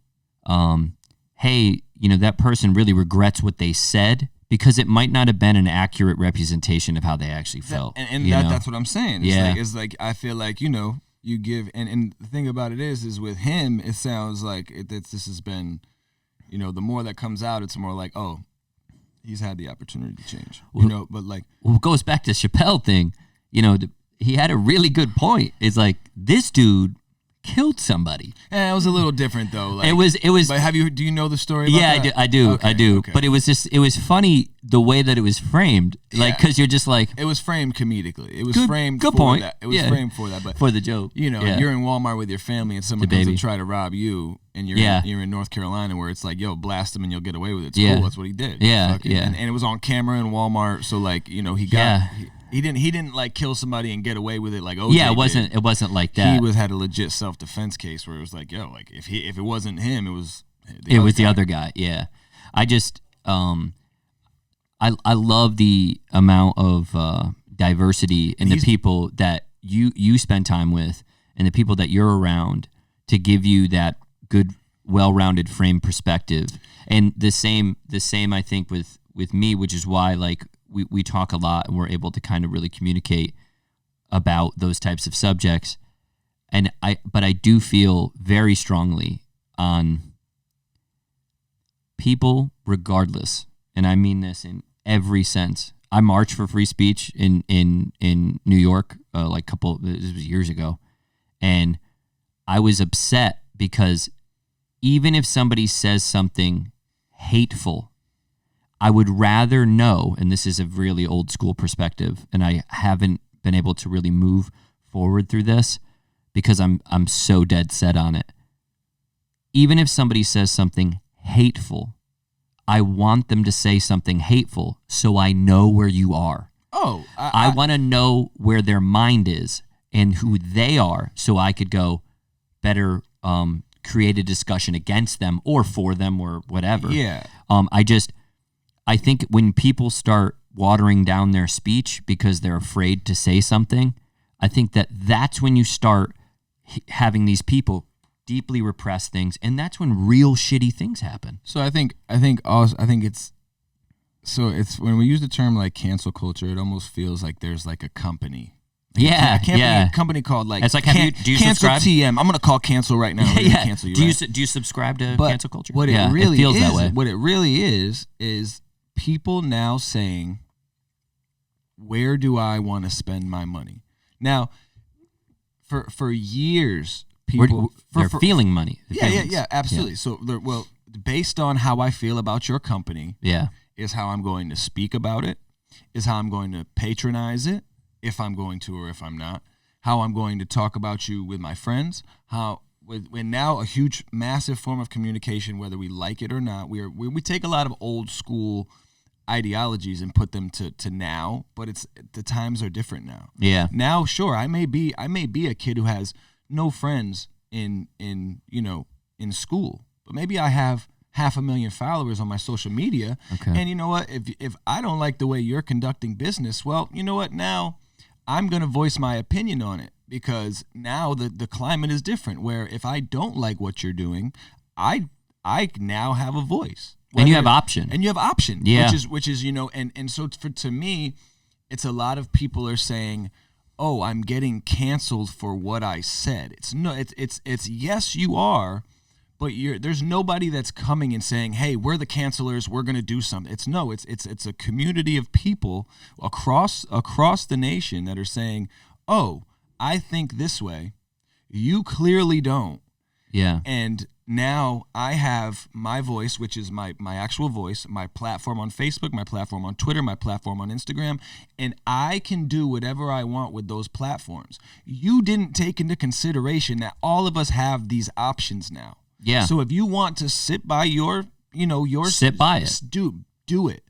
hey, you know, that person really regrets what they said because it might not have been an accurate representation of how they actually felt. That's what I'm saying. It's like I feel like, you know, you give, and the thing about it is with him, it sounds like this has been, you know, the more that comes out, it's more like, oh, he's had the opportunity to change, you know, but like. Well, it goes back to Chappelle thing, you know, he had a really good point. It's like, this dude killed somebody. It was a little different though. Like, it was. But do you know the story about that? I do. Okay. But it was funny the way that it was framed. Like, cause you're just like. It was framed comedically. It was framed good for point. that. It was framed for that. But for the joke. You know, you're in Walmart with your family and someone comes to try to rob you, and you're in North Carolina where it's like, yo, blast him and you'll get away with it. It's cool. That's what he did. And it was on camera in Walmart, so like, you know, he got he didn't like kill somebody and get away with it like OJ did. It wasn't like that. He had a legit self-defense case where it was like, yo, like if it wasn't him, it was the other guy. Yeah. I just I love the amount of diversity in the people that you spend time with and the people that you're around to give you that good, well-rounded frame perspective. And the same I think with me, which is why like we talk a lot and we're able to kind of really communicate about those types of subjects. But I do feel very strongly on people regardless, and I mean this in every sense. I marched for free speech in New York this was years ago, and I was upset because even if somebody says something hateful, I would rather know, and this is a really old school perspective, and I haven't been able to really move forward through this because I'm so dead set on it. even if somebody says something hateful, I want them to say something hateful so I know where you are. Oh, I want to know where their mind is and who they are so I could go better create a discussion against them or for them or whatever. Yeah. I think when people start watering down their speech because they're afraid to say something, I think that's when you start having these people deeply repress things, and that's when real shitty things happen. So I think it's when we use the term like cancel culture, it almost feels like there's like a company. A company called like. It's like, do you cancel subscribe? TM? I'm gonna call cancel right now. Yeah. Cancel you. Do you subscribe to cancel culture? What it really it feels is, that way. What it really is people now saying, where do I want to spend my money? Now, for years, people they're feeling money. Yeah, absolutely. Yeah. So, based on how I feel about your company, is how I'm going to speak about it, is how I'm going to patronize it, if I'm going to or if I'm not, how I'm going to talk about you with my friends, we're now a huge, massive form of communication, whether we like it or not. We take a lot of old school ideologies and put them to now, but the times are different now. Yeah. Now, sure, I may be a kid who has no friends in school, but maybe I have 500,000 followers on my social media. Okay. And you know what? If I don't like the way you're conducting business, well, you know what? Now I'm going to voice my opinion on it, because now the climate is different, where if I don't like what you're doing, I now have a voice. And you have option. Yeah. Which is and so to me, it's a lot of people are saying, oh, I'm getting canceled for what I said. It's yes, you are, but there's nobody that's coming and saying, hey, we're the cancelers, we're going to do something. It's a community of people across the nation that are saying, oh, I think this way, you clearly don't. Yeah. And now I have my voice, which is my actual voice, my platform on Facebook, my platform on Twitter, my platform on Instagram, and I can do whatever I want with those platforms. You didn't take into consideration that all of us have these options now. Yeah. So if you want to sit by sit by it. Do it.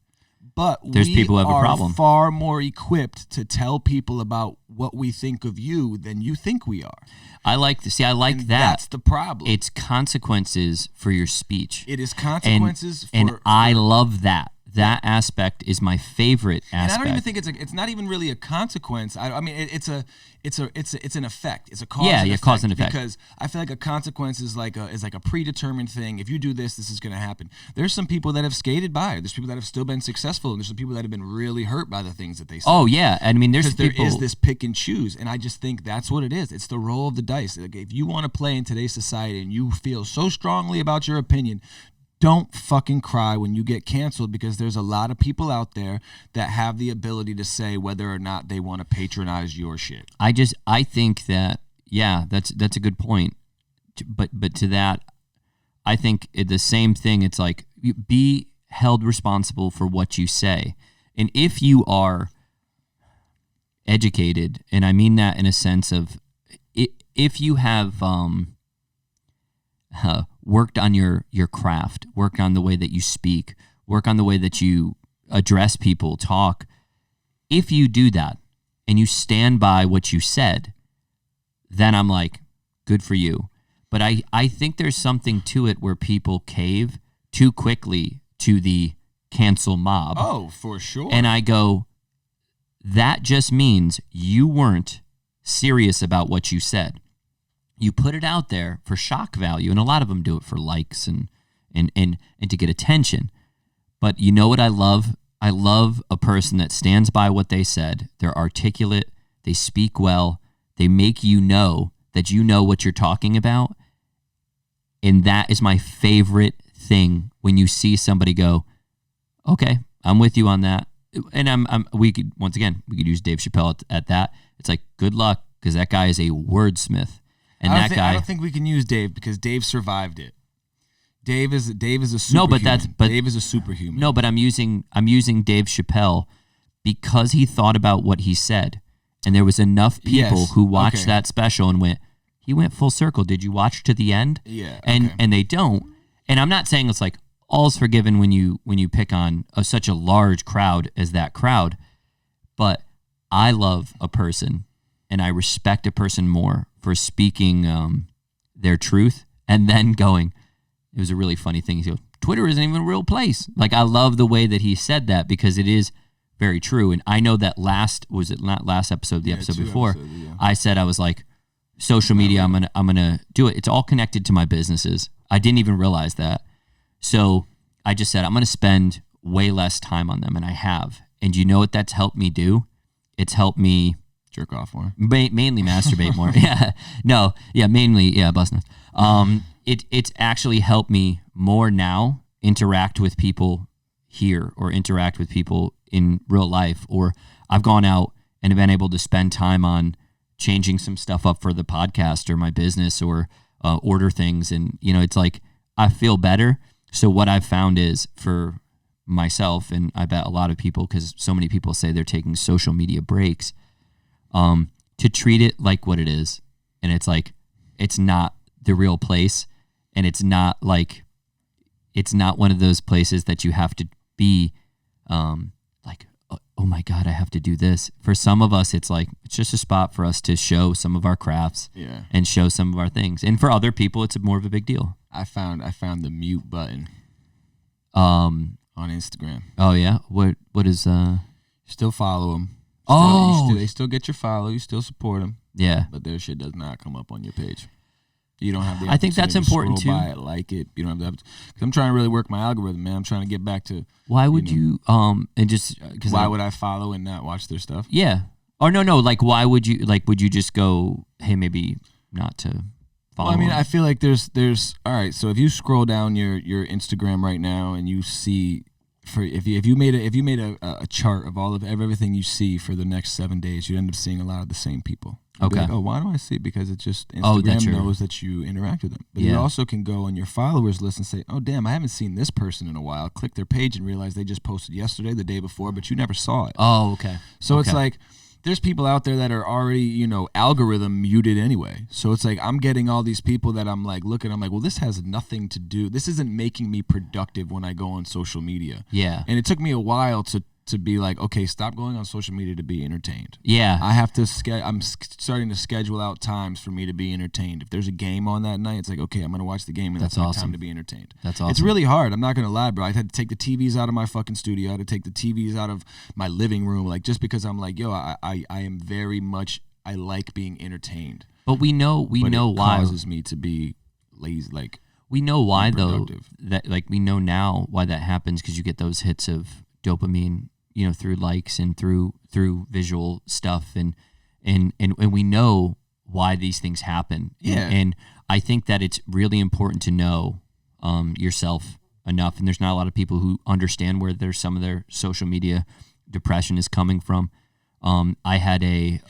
But there's people who have a problem. Far more equipped to tell people about what we think of you than you think we are. I like that. That's the problem. It's consequences for your speech. It is consequences and I love that. That aspect is my favorite aspect. And I don't even think it's not even really a consequence. I mean, it's an effect. It's a cause. Yeah, cause and effect. Because I feel like a consequence is like a predetermined thing. If you do this, this is going to happen. There's some people that have skated by. There's people that have still been successful, and there's some people that have been really hurt by the things that they say. Oh yeah, I mean, there is this pick and choose, and I just think that's what it is. It's the roll of the dice. Like, if you want to play in today's society and you feel so strongly about your opinion, don't fucking cry when you get canceled, because there's a lot of people out there that have the ability to say whether or not they want to patronize your shit. I think that, that's a good point. But to that, I think the same thing. It's like, be held responsible for what you say. And if you are educated, and I mean that in a sense of, if you have worked on your craft, worked on the way that you speak, work on the way that you address people, talk. If you do that and you stand by what you said, then I'm like, good for you. But I think there's something to it where people cave too quickly to the cancel mob. Oh, for sure. And I go, that just means you weren't serious about what you said. You put it out there for shock value, and a lot of them do it for likes and to get attention. But you know what I love? I love a person that stands by what they said. They're articulate. They speak well. They make you know that you know what you're talking about. And that is my favorite thing, when you see somebody go, okay, I'm with you on that. And we could use Dave Chappelle at that. It's like, good luck, because that guy is a wordsmith. And I don't think we can use Dave, because Dave survived it. Dave is a superhuman. Dave is a superhuman. No, but I'm using Dave Chappelle because he thought about what he said, and there was enough people who watched that special and went, he went full circle. Did you watch to the end? Yeah. And they don't. And I'm not saying it's like all's forgiven when you pick on such a large crowd as that crowd, but I love a person and I respect a person more for speaking their truth and then going, it was a really funny thing. He goes, Twitter isn't even a real place. Like, I love the way that he said that because it is very true. And I know that not last episode, the episode before, I said, I was like, social media, I'm gonna do it. It's all connected to my businesses. I didn't even realize that. So I just said, I'm gonna spend way less time on them, and I have. And you know what that's helped me do? It's helped me jerk off more. Mainly masturbate more. Mainly bust nuts. It's actually helped me more now interact with people here or interact with people in real life, or I've gone out and have been able to spend time on changing some stuff up for the podcast or my business or order things. And, it's like I feel better. So what I've found is for myself, and I bet a lot of people, because so many people say they're taking social media breaks, to treat it like what it is. And it's like, it's not the real place. And it's not one of those places that you have to be like, oh my God, I have to do this. For some of us, it's like, it's just a spot for us to show some of our crafts and show some of our things. And for other people, it's more of a big deal. I found the mute button on Instagram. Oh yeah? What is still follow them. They still get your follow. You still support them. Yeah. But their shit does not come up on your page. You don't have the I think that's important too. By it, like it. You don't have the. Cause I'm trying to really work my algorithm, man. I'm trying to get back to. Why would you and just because why would I follow and not watch their stuff? Yeah. Or no. Like, why would you would you just go, hey, maybe not to follow? Well, I mean, I feel like there's all right. So if you scroll down your Instagram right now and you see if you made a chart of all of everything you see for the next 7 days, you end up seeing a lot of the same people. Okay. Like, why do I see it? Because it's just Instagram knows that you interact with them. But you also can go on your followers list and say, oh, damn, I haven't seen this person in a while. Click their page and realize they just posted yesterday, the day before, but you never saw it. Oh, okay. So it's like there's people out there that are already, algorithm muted anyway. So it's like I'm getting all these people that I'm like looking, I'm like, well, this has nothing to do. This isn't making me productive when I go on social media. Yeah. And it took me a while to be like, okay, stop going on social media to be entertained. Yeah. I have to I'm starting to schedule out times for me to be entertained. If there's a game on that night, it's like, okay, I'm going to watch the game, and that's my time to be entertained. That's awesome. It's really hard. I'm not going to lie, bro. I had to take the TVs out of my fucking studio. I had to take the TVs out of my living room, like, just because I'm like, yo, I am very much, I like being entertained. But we know why. It causes me to be lazy, like, we know why, though, that, like, we know now why that happens, because you get those hits of dopamine, through likes and through visual stuff, and we know why these things happen. Yeah. And I think that it's really important to know yourself enough, and there's not a lot of people who understand where some of their social media depression is coming from. I had a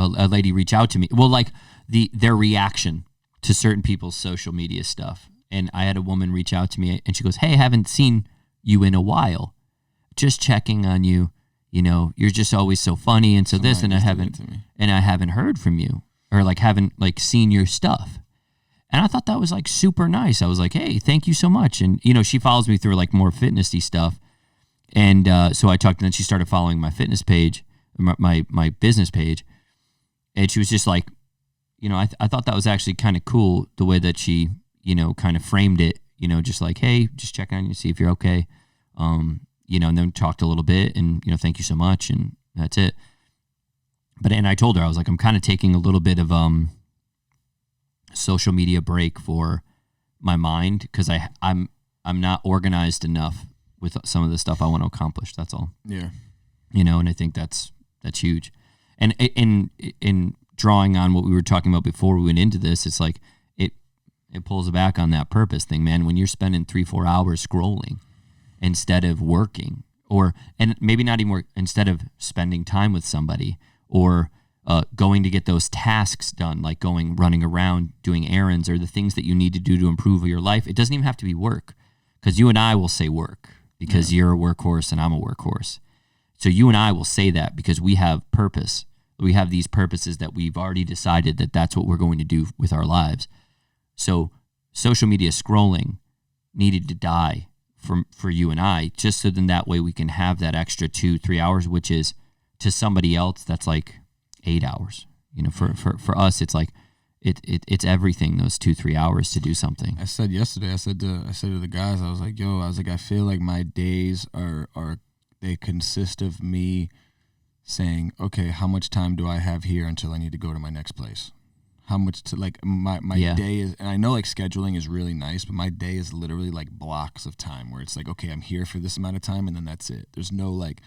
lady reach out to me. Well, like their reaction to certain people's social media stuff. And I had a woman reach out to me, and she goes, "Hey, I haven't seen you in a while. Just checking on you. You're just always so funny, and so this, and I haven't heard from you, or like haven't like seen your stuff." And I thought that was like super nice. I was like, "Hey, thank you so much." And she follows me through like more fitnessy stuff, and so I talked, and then she started following my fitness page, my business page, and she was just like, I thought that was actually kind of cool the way that she kind of framed it. Just like, hey, just checking on you, see if you're okay. And then talked a little bit, and, thank you so much. And that's it. And I told her, I was like, I'm kind of taking a little bit of social media break for my mind, because I'm not organized enough with some of the stuff I want to accomplish. That's all. Yeah. And I think that's huge. And in drawing on what we were talking about before we went into this, it's like, it pulls back on that purpose thing, man. When you're spending 3-4 hours scrolling instead of working, and maybe not even work, instead of spending time with somebody, or going to get those tasks done, like running around, doing errands, or the things that you need to do to improve your life. It doesn't even have to be work, because you and I will say work because you're a workhorse and I'm a workhorse. So you and I will say that because we have purpose. We have these purposes that we've already decided that that's what we're going to do with our lives. So social media scrolling needed to die for you and I, just so then that way we can have that extra 2-3 hours, which is to somebody else that's like 8 hours. You know, for us, it's like it's everything, those 2-3 hours to do something. I said yesterday, I said to the guys, I was like, I feel like my days are they consist of me saying, okay, how much time do I have here until I need to go to my next place? How much to like my day is, and I know like scheduling is really nice, but my day is literally like blocks of time where it's like, okay, I'm here for this amount of time, and then that's it. There's no like,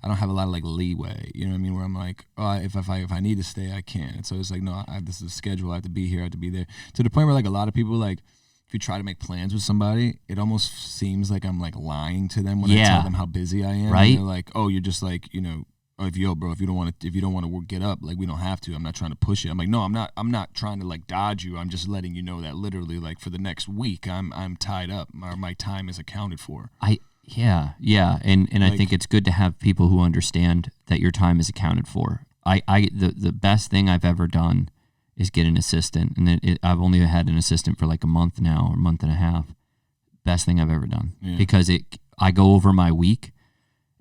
I don't have a lot of like leeway, you know what I mean? Where I'm like, oh, if I need to stay, I can. And so it's like, no, this is a schedule. I have to be here. I have to be there. To the point where like a lot of people like, if you try to make plans with somebody, it almost seems like I'm like lying to them when I tell them how busy I am. Right? And they're like, oh, you're just like, you know. Oh, if you don't want to get up, like we don't have to. I'm not trying to push it. I'm like, no, I'm not trying to like dodge you. I'm just letting you know that literally, like for the next week, I'm tied up. My time is accounted for. And like, I think it's good to have people who understand that your time is accounted for. The best thing I've ever done is get an assistant, and I've only had an assistant for like a month now, or a month and a half. Best thing I've ever done, because I go over my week.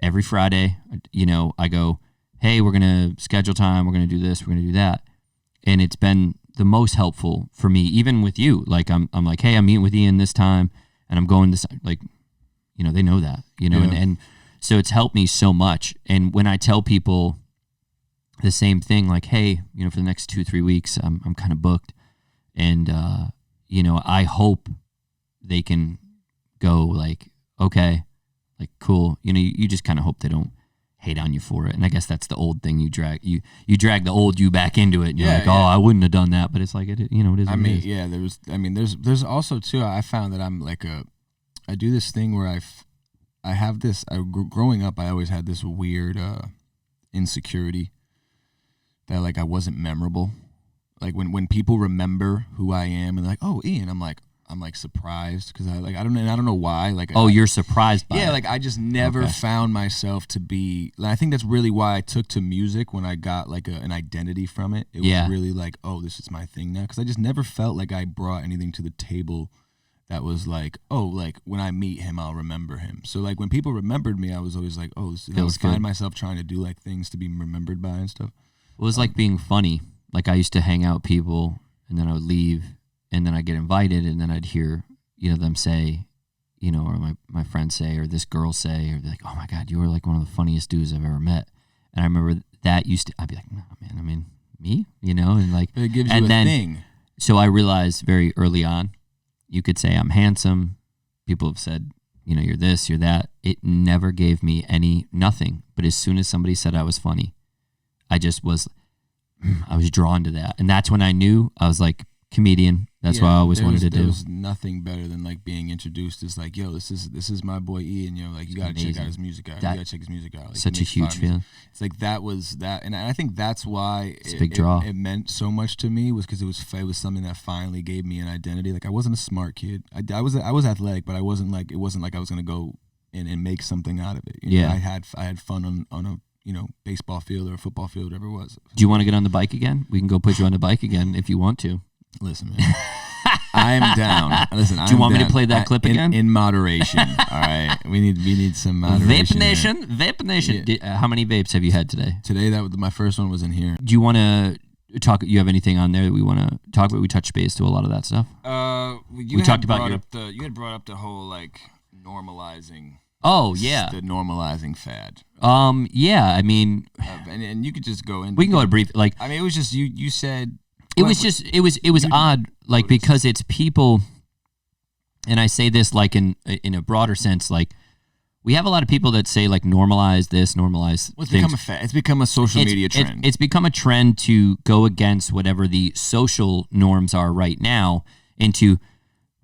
Every Friday, you know, I go, hey, we're going to schedule time. We're going to do this. We're going to do that. And it's been the most helpful for me, even with you. Like, I'm like, hey, I'm meeting with Ian this time, and I'm going this, like, you know, they know that, you know, and so it's helped me so much. And when I tell people the same thing, like, hey, you know, for the next 2-3 weeks, I'm kind of booked. And, you know, I hope they can go like, okay, like, cool. You know, you just kind of hope they don't hate on you for it. And I guess that's the old thing. You drag the old you back into it. And you're like, oh, I wouldn't have done that. But it's like, you know, it is. There's also too, I found that I'm like I do this thing where growing up, I always had this weird insecurity that like I wasn't memorable. Like when people remember who I am and they're like, oh, Ian, I'm like surprised because I don't know why. Like, you're surprised by it. Like I just never found myself to be. Like, I think that's really why I took to music when I got like an identity from it. It was really like, oh, this is my thing now, because I just never felt like I brought anything to the table that was like, oh, like when I meet him, I'll remember him. So like when people remembered me, I was always like, oh, I would find myself trying to do like things to be remembered by and stuff. It was like being funny. Like I used to hang out with people, and then I would leave. And then I'd get invited, and then I'd hear, you know, them say, you know, or my friends say, or this girl say, or be like, oh my God, you were like one of the funniest dudes I've ever met. And I remember that I'd be like, no, man, I mean, me, you know, and like, but it gives you a thing. So I realized very early on, you could say I'm handsome. People have said, you know, you're this, you're that. It never gave me nothing. But as soon as somebody said I was funny, I was drawn to that. And that's when I knew. I was like, comedian. That's what I always wanted to do. There was nothing better than like being introduced as like, yo, this is my boy Ian. You know, like you gotta check out his music out. You gotta check his music out. Like, such a huge feeling. It's like that was that, and I think that's why it's a big draw. It meant so much to me, was because it was something that finally gave me an identity. Like I wasn't a smart kid. I was athletic, but it wasn't like I was gonna go and make something out of it. You know, I had fun on a, you know, baseball field or a football field, whatever it was. Do you want to get on the bike again? We can go put you on the bike again if you want to. Listen, man. I am down. Listen, do you want me to play that clip again? In moderation. All right. We need some moderation. Vape Nation. Yeah. How many vapes have you had today? Today, my first one was in here. Do you want to talk? You have anything on there that we want to talk about? We touched base to a lot of that stuff. We talked about you had brought up the whole like normalizing. Oh yeah, the normalizing fad. Yeah. I mean, and you could just go in. We can go in brief. Like, I mean, it was just you said. It was odd, like, because it's people, and I say this like in a broader sense, like we have a lot of people that say like normalize this, normalize it's things. Become a fad. It's become a social media trend. It's become a trend to go against whatever the social norms are right now, into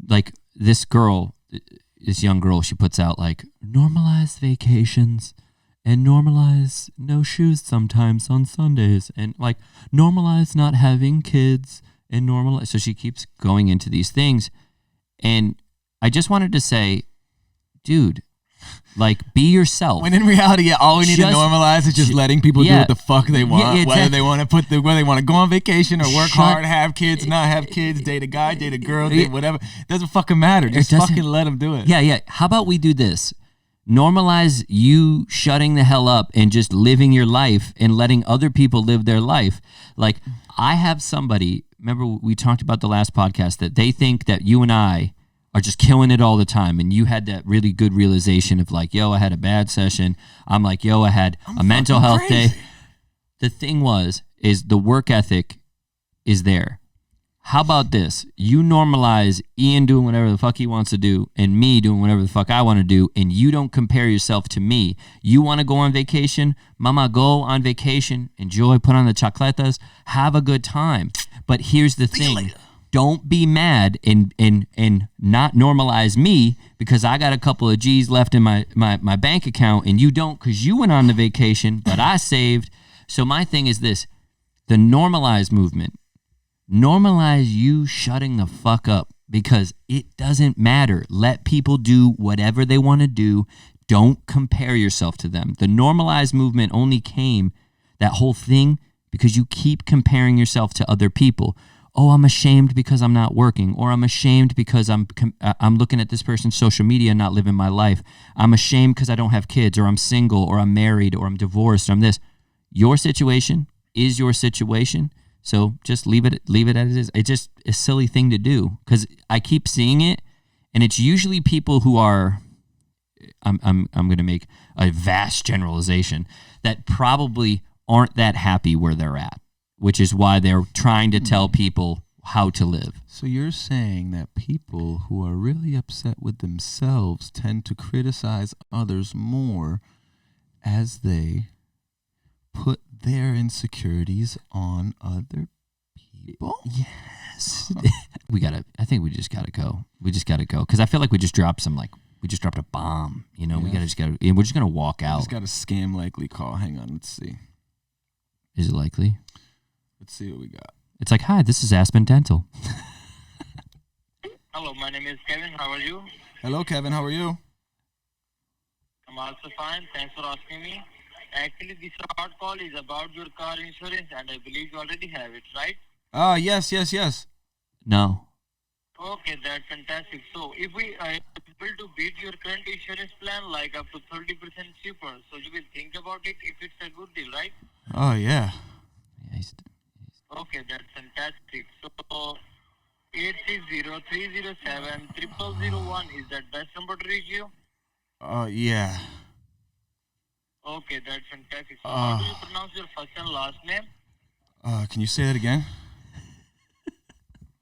like this young girl, she puts out like normalize vacations. And normalize no shoes sometimes on Sundays. And like normalize not having kids. And normalize. So she keeps going into these things. And I just wanted to say, dude, Like, be yourself. When in reality, all we need to normalize is just letting people do what the fuck they want. Exactly. Whether they want to whether they want to go on vacation or work hard, have kids, not have kids, date a guy, date a girl, date whatever. It doesn't fucking matter. Just fucking let them do it. Yeah. How about we do this? Normalize you shutting the hell up and just living your life and letting other people live their life. Like, I have somebody, remember we talked about the last podcast, that they think that you and I are just killing it all the time, and you had that really good realization of like, yo, I had a bad session. I'm like, yo, I had a mental health day. The thing is the work ethic is there. How about this? You normalize Ian doing whatever the fuck he wants to do and me doing whatever the fuck I want to do, and you don't compare yourself to me. You want to go on vacation? Mama, go on vacation. Enjoy, put on the chocolatas, have a good time. But here's the thing. Don't be mad and not normalize me because I got a couple of G's left in my bank account and you don't because you went on the vacation, but I saved. So my thing is this, the normalize movement. Normalize you shutting the fuck up because it doesn't matter. Let people do whatever they want to do. Don't compare yourself to them. The normalize movement only came, that whole thing, because you keep comparing yourself to other people. Oh, I'm ashamed because I'm not working, or I'm ashamed because I'm looking at this person's social media and not living my life. I'm ashamed because I don't have kids, or I'm single, or I'm married, or I'm divorced, or I'm this. Your situation is your situation, so just leave it as it is. It's just a silly thing to do because I keep seeing it, and it's usually people who are. I'm going to make a vast generalization that probably aren't that happy where they're at, which is why they're trying to tell people how to live. So you're saying that people who are really upset with themselves tend to criticize others more as they put their insecurities on other people? Yes. I think we just gotta go. We just gotta go. Because I feel like we just dropped a bomb. You know, we're just gonna walk out. Just got a scam likely call. Hang on, let's see. Is it likely? Let's see what we got. It's like, hi, this is Aspen Dental. Hello, my name is Kevin. How are you? Hello, Kevin. How are you? I'm also fine. Thanks for asking me. Actually, this short call is about your car insurance, and I believe you already have it, right? Yes. No. Okay, that's fantastic. So, if we are able to beat your current insurance plan, like up to 30% cheaper, so you will think about it if it's a good deal, right? Oh, yeah. Okay, that's fantastic. So, 860-307-0001 is that best number to reach you? Yeah. Okay, that's fantastic. So, how do you pronounce your first and last name? Can you say that again?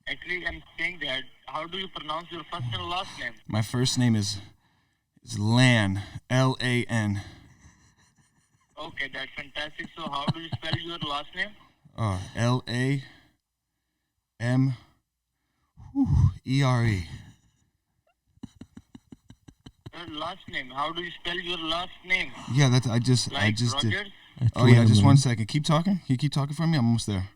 Actually, I'm saying that. How do you pronounce your first and last name? My first name is Lan, Lan. Okay, that's fantastic. So, how do you spell your last name? Lamere. Your last name. How do you spell your last name? Yeah, I just Rogers? did. Oh yeah, just 1 second. Keep talking. Can you keep talking for me? I'm almost there.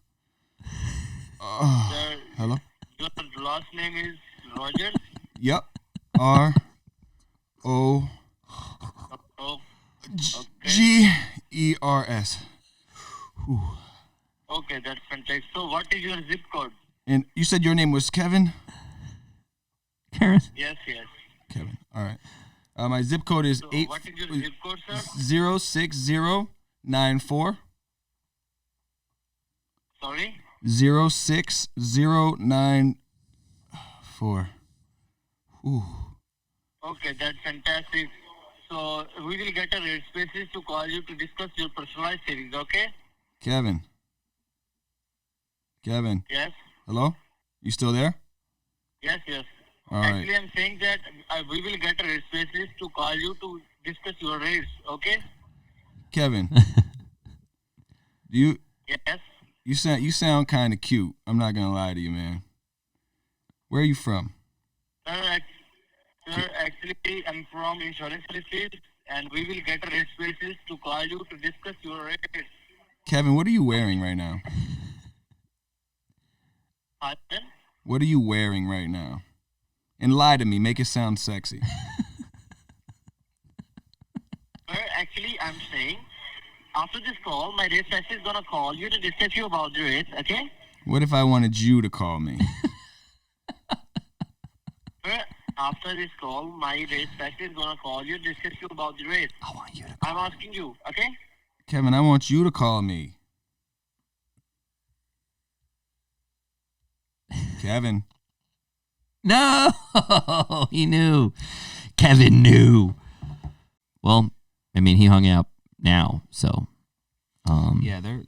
Hello. Your last name is Rogers. Yep. R O Gers. Okay, that's fantastic. So, what is your zip code? And you said your name was Kevin? Karen? Yes. Kevin. All right. My zip code is So, what is your zip code, sir? 06094. Sorry? 06094. Ooh. Okay, that's fantastic. So, we will get a rate spaces to call you to discuss your personalized savings, okay? Kevin. Yes? Hello? You still there? Yes. All right. Actually, I'm saying that we will get a rate specialist to call you to discuss your rates, okay? Kevin. You Yes. you sound kind of cute. I'm not gonna lie to you, man. Where are you from? Sir, actually, I'm from insurance services, and we will get a rate specialist to call you to discuss your rates. Kevin, what are you wearing right now? Pardon? What are you wearing right now? And lie to me. Make it sound sexy. I'm saying, after this call, my race specialist is gonna call you to discuss you about the race. Okay? What if I wanted you to call me? After this call, my race specialist is gonna call you to discuss you about the race. I want you to. I'm asking you. Okay? Kevin, I want you to call me. Kevin. No, he knew. Kevin knew. Well, I mean, he hung out now, so. Yeah, they're.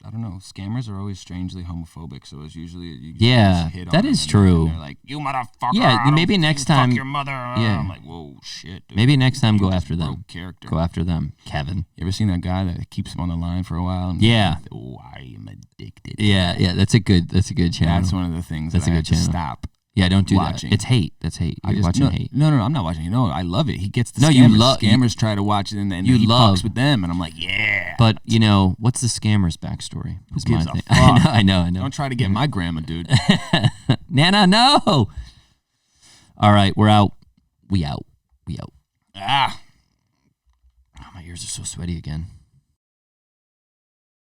I don't know. Scammers are always strangely homophobic, so it's usually you Yeah, hit on that them is and true. They're like, "You motherfucker!" Yeah, I don't maybe next fuck time- your mother. yeah. I'm like, "Whoa, shit." Dude. Maybe next time You go just after them. broke character. Go after them, Kevin. You ever seen that guy that keeps him on the line for a while? And Yeah. Oh, I am addicted. Yeah, that's a good channel. That's one of the things That's that a I good had to channel. stop. Yeah, don't do watching. that. It's hate. That's hate. You're watching hate. No, I'm not watching. No, I love it. He gets the No, scammers. you love- Scammers try to watch it, and then you he love- fucks with them, and I'm like, yeah. But you know, what's the scammer's backstory? Is gives my a thing. fuck? I know. Don't try to get my grandma, dude. Nana, no. All right, we're out. We out. Ah. Oh, my ears are so sweaty again.